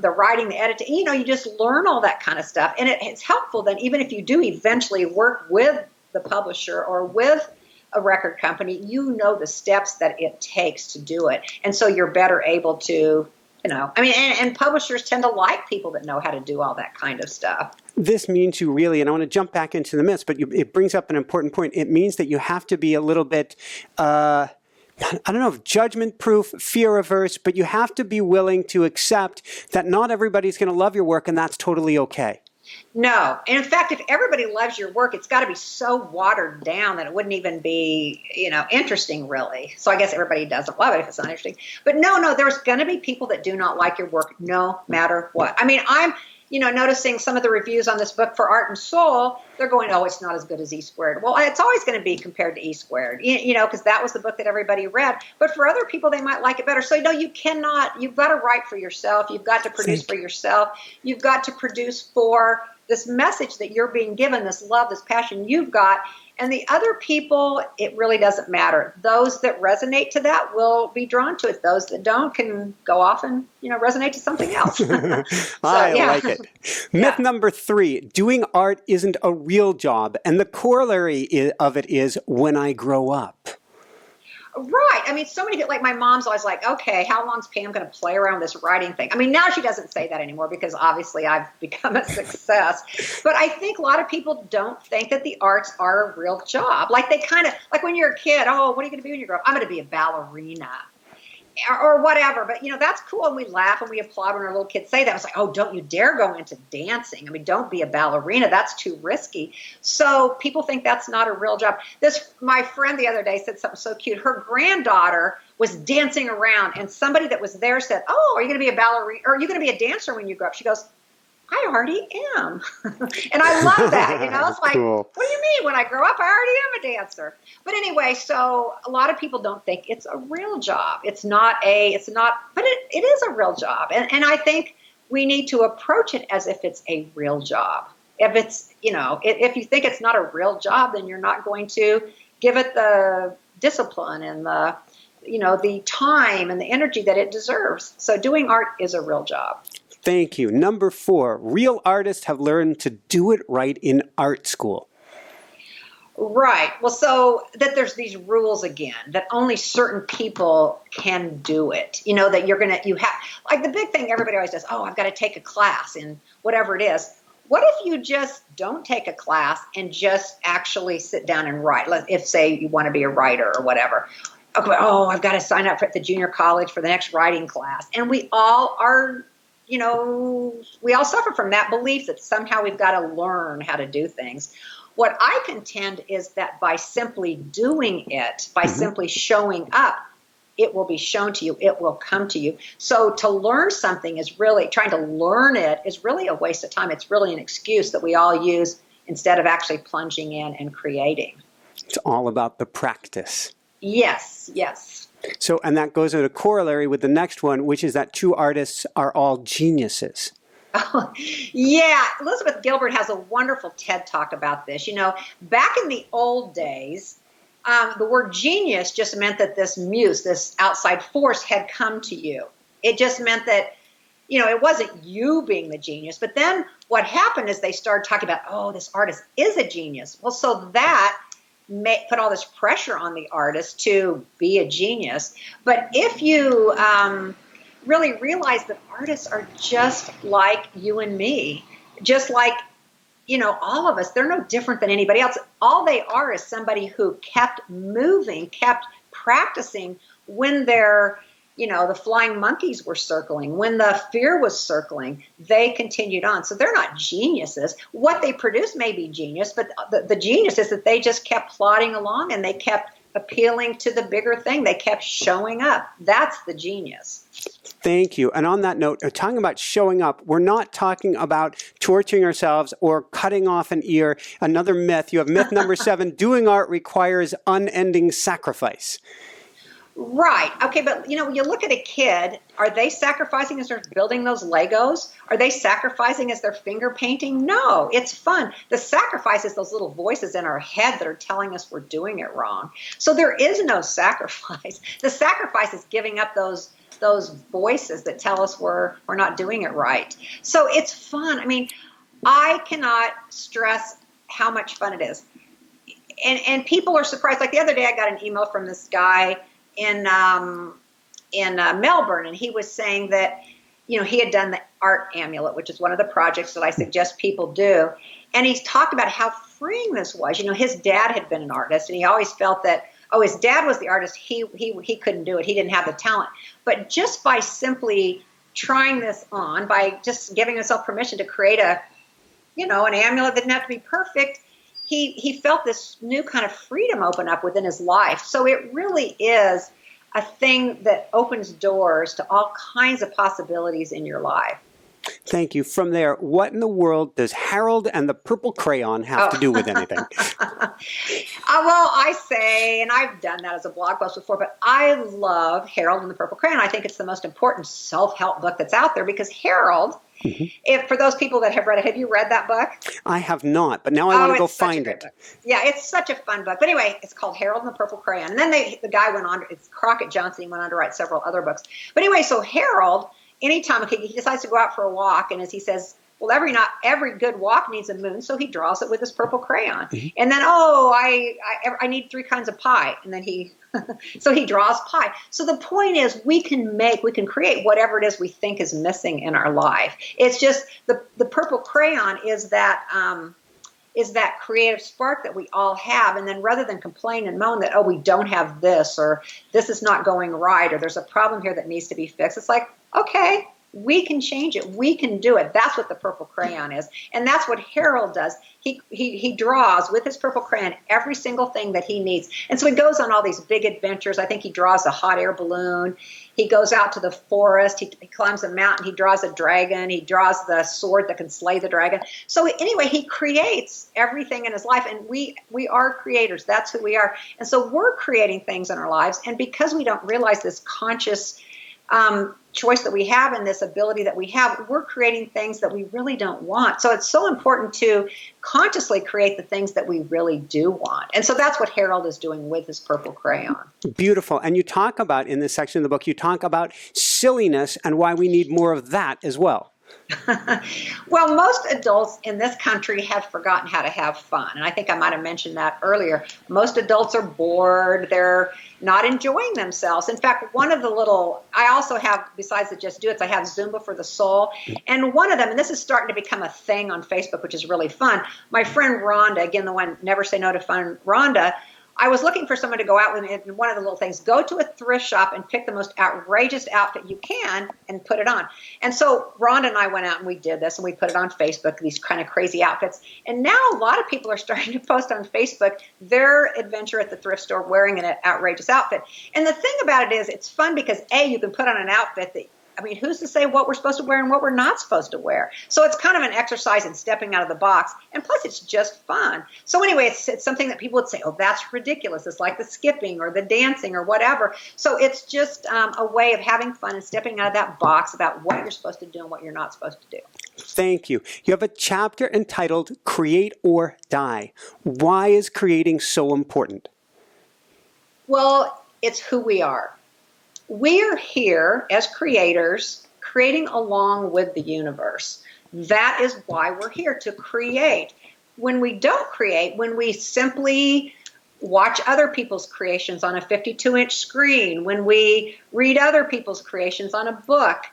S2: writing, the editing. You just learn all that kind of stuff. And it's helpful then, even if you do eventually work with the publisher or with a record company, the steps that it takes to do it. And so you're better able to, and publishers tend to like people that know how to do all that kind of stuff.
S1: This means you really, and I want to jump back into the myths, but it brings up an important point. It means that you have to be a little bit, I don't know if judgment-proof, fear-averse, but you have to be willing to accept that not everybody's going to love your work, and that's totally okay.
S2: No. And in fact, if everybody loves your work, it's got to be so watered down that it wouldn't even be, interesting, really. So I guess everybody doesn't love it if it's not interesting. But no, there's going to be people that do not like your work no matter what. I mean, I'm, noticing some of the reviews on this book for Art and Soul, they're going, oh, it's not as good as E Squared. Well, it's always going to be compared to E Squared, because that was the book that everybody read. But for other people, they might like it better. So, you've got to write for yourself. You've got to produce for yourself. You've got to produce for this message that you're being given, this love, this passion you've got. And the other people, it really doesn't matter. Those that resonate to that will be drawn to it. Those that don't can go off and, resonate to something else.
S1: I like it. Myth number 3, doing art isn't a real job. And the corollary of it is when I grow up.
S2: Right. I mean, so many people, like my mom's always like, okay, how long's Pam going to play around with this writing thing? I mean, now she doesn't say that anymore because obviously I've become a success. But I think a lot of people don't think that the arts are a real job. Like they kind of, like when you're a kid, what are you going to be when you grow up? I'm going to be a ballerina. Or whatever, but that's cool, and we laugh and we applaud when our little kids say that. It's like, oh, don't you dare go into dancing. I mean, don't be a ballerina. That's too risky. So people think that's not a real job. My friend the other day said something so cute. Her granddaughter was dancing around, and somebody that was there said, oh, are you going to be a ballerina? Or are you going to be a dancer when you grow up? She goes, I already am. And I love that. It's like, cool. What do you mean? When I grow up, I already am a dancer. But anyway, so a lot of people don't think it's a real job. But it is a real job. And I think we need to approach it as if it's a real job. If it's, if you think it's not a real job, then you're not going to give it the discipline and the, the time and the energy that it deserves. So doing art is a real job.
S1: Thank you. Number 4, real artists have learned to do it right in art school.
S2: Right. Well, so that there's these rules again, that only certain people can do it. That you have, like the big thing everybody always does, oh, I've got to take a class in whatever it is. What if you just don't take a class and just actually sit down and write? If, say, you want to be a writer or whatever. Okay, oh, I've got to sign up at the junior college for the next writing class. And we all are, we all suffer from that belief that somehow we've got to learn how to do things. What I contend is that by simply doing it, by simply showing up, it will be shown to you. It will come to you. So to learn something is really, trying to learn it is really a waste of time. It's really an excuse that we all use instead of actually plunging in and creating.
S1: It's all about the practice.
S2: Yes, yes.
S1: So, and that goes in a corollary with the next one, which is that true artists are all geniuses.
S2: Oh, yeah. Elizabeth Gilbert has a wonderful TED Talk about this. Back in the old days, the word genius just meant that this muse, this outside force had come to you. It just meant that, it wasn't you being the genius. But then what happened is they started talking about, oh, this artist is a genius. Well, so that put all this pressure on the artist to be a genius. But if you really realize that artists are just like you and me, just like, all of us. They're no different than anybody else. All they are is somebody who kept moving, kept practicing when the flying monkeys were circling, when the fear was circling, they continued on. So they're not geniuses. What they produce may be genius, but the genius is that they just kept plodding along and they kept appealing to the bigger thing. They kept showing up. That's the genius.
S1: Thank you. And on that note, talking about showing up, we're not talking about torturing ourselves or cutting off an ear. Another myth. You have myth number 7, doing art requires unending sacrifice.
S2: Right. Okay, but you look at a kid, are they sacrificing as they're building those Legos? Are they sacrificing as they're finger painting? No, it's fun. The sacrifice is those little voices in our head that are telling us we're doing it wrong. So there is no sacrifice. The sacrifice is giving up those voices that tell us we're not doing it right. So it's fun. I mean, I cannot stress how much fun it is. And people are surprised. Like the other day I got an email from this guy in Melbourne, and he was saying that he had done the art amulet, which is one of the projects that I suggest people do, and he's talked about how freeing this was. His dad had been an artist, and he always felt that his dad was the artist, he couldn't do it, he didn't have the talent. But just by simply trying this on, by just giving himself permission to create an amulet that didn't have to be perfect, he felt this new kind of freedom open up within his life. So it really is a thing that opens doors to all kinds of possibilities in your life.
S1: Thank you. From there, what in the world does Harold and the purple crayon have to do with anything?
S2: Well, I say, and I've done that as a blog post before, but I love Harold and the Purple Crayon. I think it's the most important self-help book that's out there because Harold, for those people that have read it, have you read that book?
S1: I have not, but now I want to go find it.
S2: Yeah, it's such a fun book. But anyway, it's called Harold and the Purple Crayon. And then the guy went on, it's Crockett Johnson, he went on to write several other books. But anyway, so Harold, anytime he decides to go out for a walk, and as he says, well, every good walk needs a moon, so he draws it with his purple crayon. And then, I need 3 kinds of pie, and then so he draws pie. So the point is, we can create whatever it is we think is missing in our life. It's just the purple crayon is that creative spark that we all have. And then rather than complain and moan that, we don't have this, or this is not going right, or there's a problem here that needs to be fixed, it's like, okay, we can change it. We can do it. That's what the purple crayon is. And that's what Harold does. He draws with his purple crayon every single thing that he needs. And so he goes on all these big adventures. I think he draws a hot air balloon. He goes out to the forest. He climbs a mountain. He draws a dragon. He draws the sword that can slay the dragon. So anyway, he creates everything in his life. And we are creators. That's who we are. And so we're creating things in our lives. And because we don't realize this conscious choice that we have and this ability that we have, we're creating things that we really don't want. So it's so important to consciously create the things that we really do want. And so that's what Harold is doing with his purple crayon.
S1: Beautiful. And you talk about, in this section of the book, you talk about silliness and why we need more of that as well.
S2: Well, most adults in this country have forgotten how to have fun. And I think I might have mentioned that earlier. Most adults are bored. They're not enjoying themselves. In fact, one of the I also have, besides the Just Do It's, I have Zumba for the Soul. And one of them, and this is starting to become a thing on Facebook, which is really fun. My friend Rhonda, again, the one Never Say No to Fun, Rhonda, I was looking for someone to go out with me, and one of the little things, go to a thrift shop and pick the most outrageous outfit you can and put it on. And so Rhonda and I went out and we did this, and we put it on Facebook, these kind of crazy outfits. And now a lot of people are starting to post on Facebook their adventure at the thrift store wearing an outrageous outfit. And the thing about it is, it's fun because, A, you can put on an outfit that, who's to say what we're supposed to wear and what we're not supposed to wear? So it's kind of an exercise in stepping out of the box. And plus, it's just fun. So anyway, it's something that people would say, oh, that's ridiculous. It's like the skipping or the dancing or whatever. So it's just a way of having fun and stepping out of that box about what you're supposed to do and what you're not supposed to do.
S1: Thank you. You have a chapter entitled Create or Die. Why is creating so important?
S2: Well, it's who we are. We are here as creators, creating along with the universe. That is why we're here, to create. When we don't create, when we simply watch other people's creations on a 52-inch screen, when we read other people's creations on a book,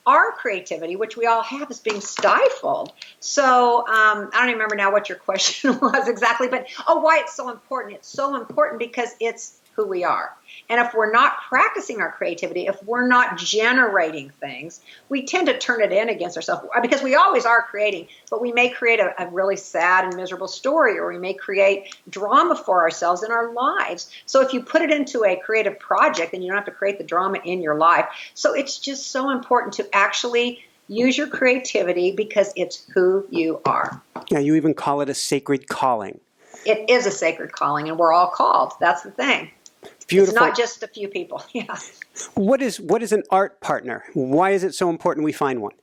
S2: our creativity, which we all have, is being stifled. So I don't even remember now what your question was exactly, but why it's so important. It's so important because it's who we are. And if we're not practicing our creativity, if we're not generating things, we tend to turn it in against ourselves, because we always are creating, but we may create a really sad and miserable story, or we may create drama for ourselves in our lives. So if you put it into a creative project, then you don't have to create the drama in your life. So it's just so important to actually use your creativity, because it's who you are.
S1: Yeah, you even call it a sacred calling.
S2: It is a sacred calling, and we're all called. That's the thing.
S1: Beautiful.
S2: It's not just a few people. Yeah.
S1: What is an art partner? Why is it so important we find one?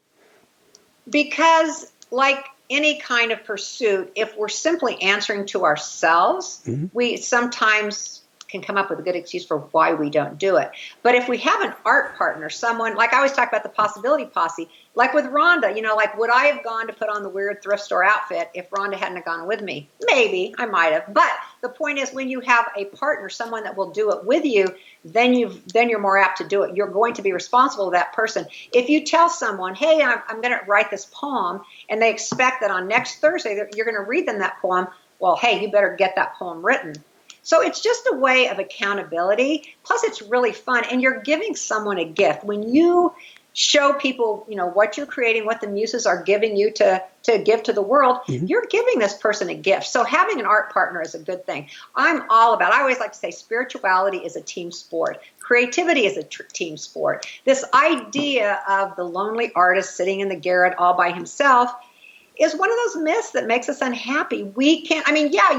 S2: Because like any kind of pursuit, if we're simply answering to ourselves, we sometimes can come up with a good excuse for why we don't do it. But if we have an art partner, someone, like I always talk about the possibility posse, like with Rhonda, would I have gone to put on the weird thrift store outfit if Rhonda hadn't have gone with me? Maybe, I might have. But the point is, when you have a partner, someone that will do it with you, then you're more apt to do it. You're going to be responsible to that person. If you tell someone, hey, I'm going to write this poem, and they expect that on next Thursday you're going to read them that poem, well, hey, you better get that poem written. So it's just a way of accountability. Plus, it's really fun, and you're giving someone a gift. When you show people, what you're creating, what the muses are giving you to give to the world, you're giving this person a gift. So having an art partner is a good thing. I always like to say spirituality is a team sport. Creativity is a team sport. This idea of the lonely artist sitting in the garret all by himself is one of those myths that makes us unhappy. We can't,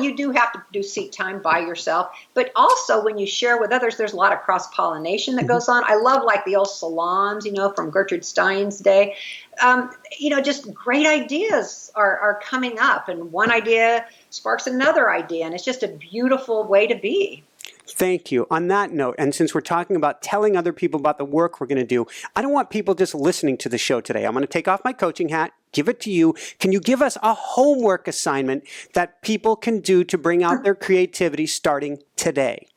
S2: you do have to do seat time by yourself, but also when you share with others, there's a lot of cross-pollination that goes on. I love like the old salons, from Gertrude Stein's day. Just great ideas are coming up, and one idea sparks another idea, and it's just a beautiful way to be.
S1: Thank you. On that note, and since we're talking about telling other people about the work we're going to do, I don't want people just listening to the show today. I'm going to take off my coaching hat, give it to you. Can you give us a homework assignment that people can do to bring out their creativity starting today?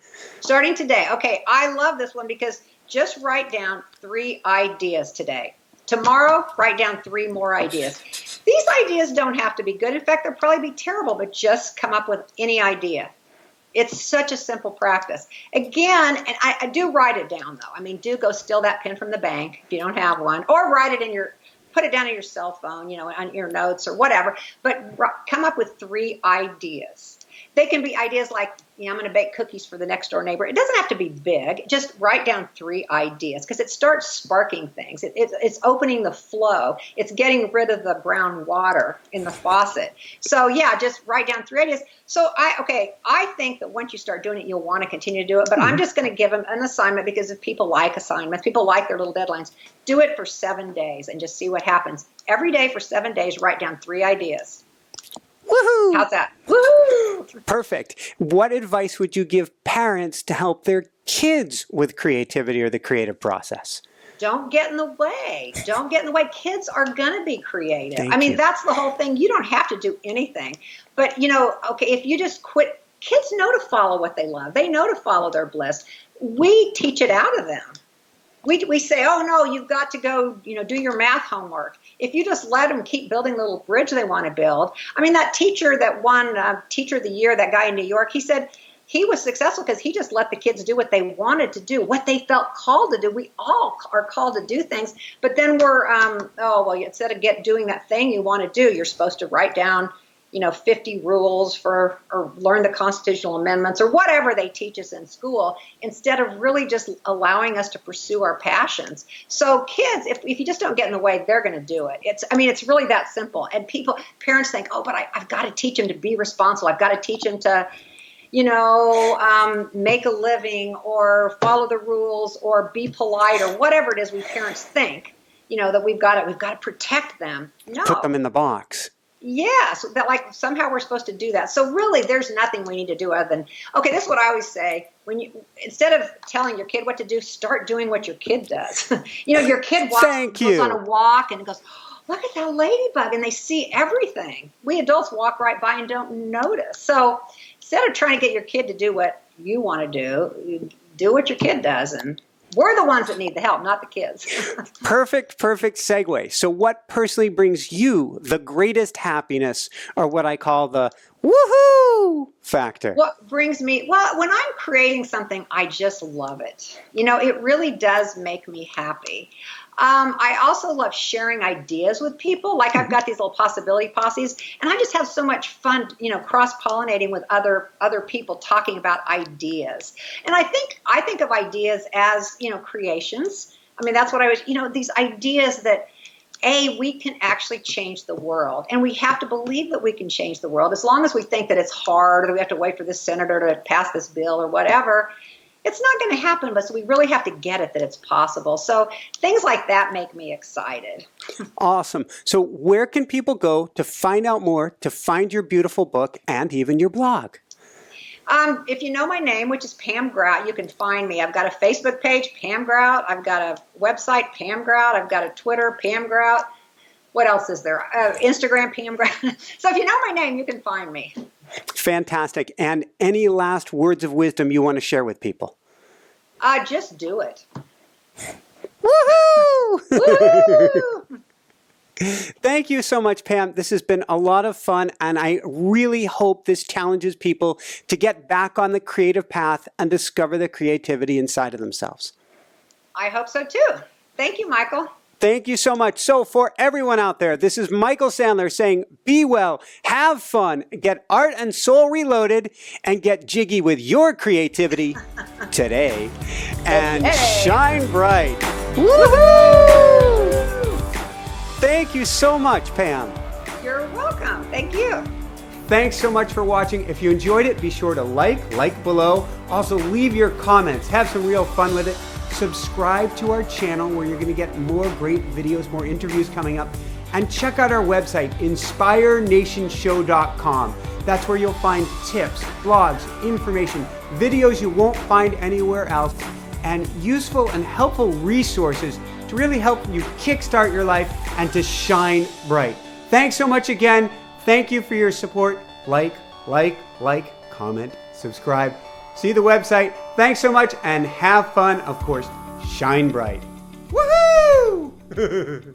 S2: Starting today. Okay, I love this one, because just write down 3 ideas today. Tomorrow, write down 3 more ideas. These ideas don't have to be good. In fact, they'll probably be terrible, but just come up with any idea. It's such a simple practice. Again, and I do write it down, though. Do go steal that pen from the bank if you don't have one, or write it put it down on your cell phone, on your notes or whatever, but come up with 3 ideas. They can be ideas like, I'm going to bake cookies for the next door neighbor. It doesn't have to be big. Just write down 3 ideas because it starts sparking things. It's opening the flow. It's getting rid of the brown water in the faucet. So yeah, just write down 3 ideas. So I think that once you start doing it, you'll want to continue to do it. But I'm just going to give them an assignment because if people like assignments, people like their little deadlines, do it for 7 days and just see what happens. Every day for 7 days, write down 3 ideas.
S1: Woohoo!
S2: How's that? Woohoo!
S1: Perfect. What advice would you give parents to help their kids with creativity or the creative process?
S2: Don't get in the way. Don't get in the way. Kids are going to be creative.
S1: Thank you.
S2: That's the whole thing. You don't have to do anything. But, if you just quit, kids know to follow what they love. They know to follow their bliss. We teach it out of them. We say, oh, no, you've got to go, do your math homework. If you just let them keep building the little bridge they want to build. That teacher that won Teacher of the Year, that guy in New York, he said he was successful because he just let the kids do what they wanted to do, what they felt called to do. We all are called to do things. But then we're, instead of doing that thing you want to do, you're supposed to write down 50 rules or learn the constitutional amendments or whatever they teach us in school instead of really just allowing us to pursue our passions. So kids, if you just don't get in the way, they're going to do it. It's really that simple. And parents think, oh, but I've got to teach them to be responsible. I've got to teach them to, make a living or follow the rules or be polite or whatever it is we parents think, that we've got to protect them. No.
S1: Put them in the box.
S2: Yeah, so that somehow we're supposed to do that. So really, there's nothing we need to do other than, this is what I always say. Instead of telling your kid what to do, start doing what your kid does. Your kid goes on a walk and goes, look at that ladybug, and they see everything. We adults walk right by and don't notice. So instead of trying to get your kid to do what you want to do what your kid does, and we're the ones that need the help, not the kids.
S1: Perfect segue. So what personally brings you the greatest happiness, or what I call the woohoo factor?
S2: What brings me, when I'm creating something, I just love it. It really does make me happy. I also love sharing ideas with people. Like I've got these little possibility posses, and I just have so much fun, cross-pollinating with other people talking about ideas. And I think of ideas as, creations. That's what I was, these ideas that, we can actually change the world. And we have to believe that we can change the world. As long as we think that it's hard or that we have to wait for this senator to pass this bill or whatever, it's not going to happen, but so we really have to get it that it's possible. So things like that make me excited.
S1: Awesome. So where can people go to find out more, to find your beautiful book and even your blog?
S2: If you know my name, which is Pam Grout, you can find me. I've got a Facebook page, Pam Grout. I've got a website, Pam Grout. I've got a Twitter, Pam Grout. What else is there? Instagram, Pam Grout. So if you know my name, you can find me.
S1: Fantastic. And any last words of wisdom you want to share with people?
S2: Just do it.
S1: Woohoo!
S2: Woo!
S1: Thank you so much, Pam. This has been a lot of fun, and I really hope this challenges people to get back on the creative path and discover the creativity inside of themselves.
S2: I hope so too. Thank you, Michael.
S1: Thank you so much. So for everyone out there, this is Michael Sandler saying, be well, have fun, get art and soul reloaded, and get jiggy with your creativity today. And shine bright. Woohoo! Thank you so much, Pam.
S2: You're welcome. Thank you.
S1: Thanks so much for watching. If you enjoyed it, be sure to like below. Also, leave your comments. Have some real fun with it. Subscribe to our channel where you're going to get more great videos, more interviews coming up. And check out our website, inspirenationshow.com. That's where you'll find tips, blogs, information, videos you won't find anywhere else, and useful and helpful resources to really help you kickstart your life and to shine bright. Thanks so much again. Thank you for your support. Like, comment, subscribe. See the website. Thanks so much and have fun. Of course, shine bright. Woohoo!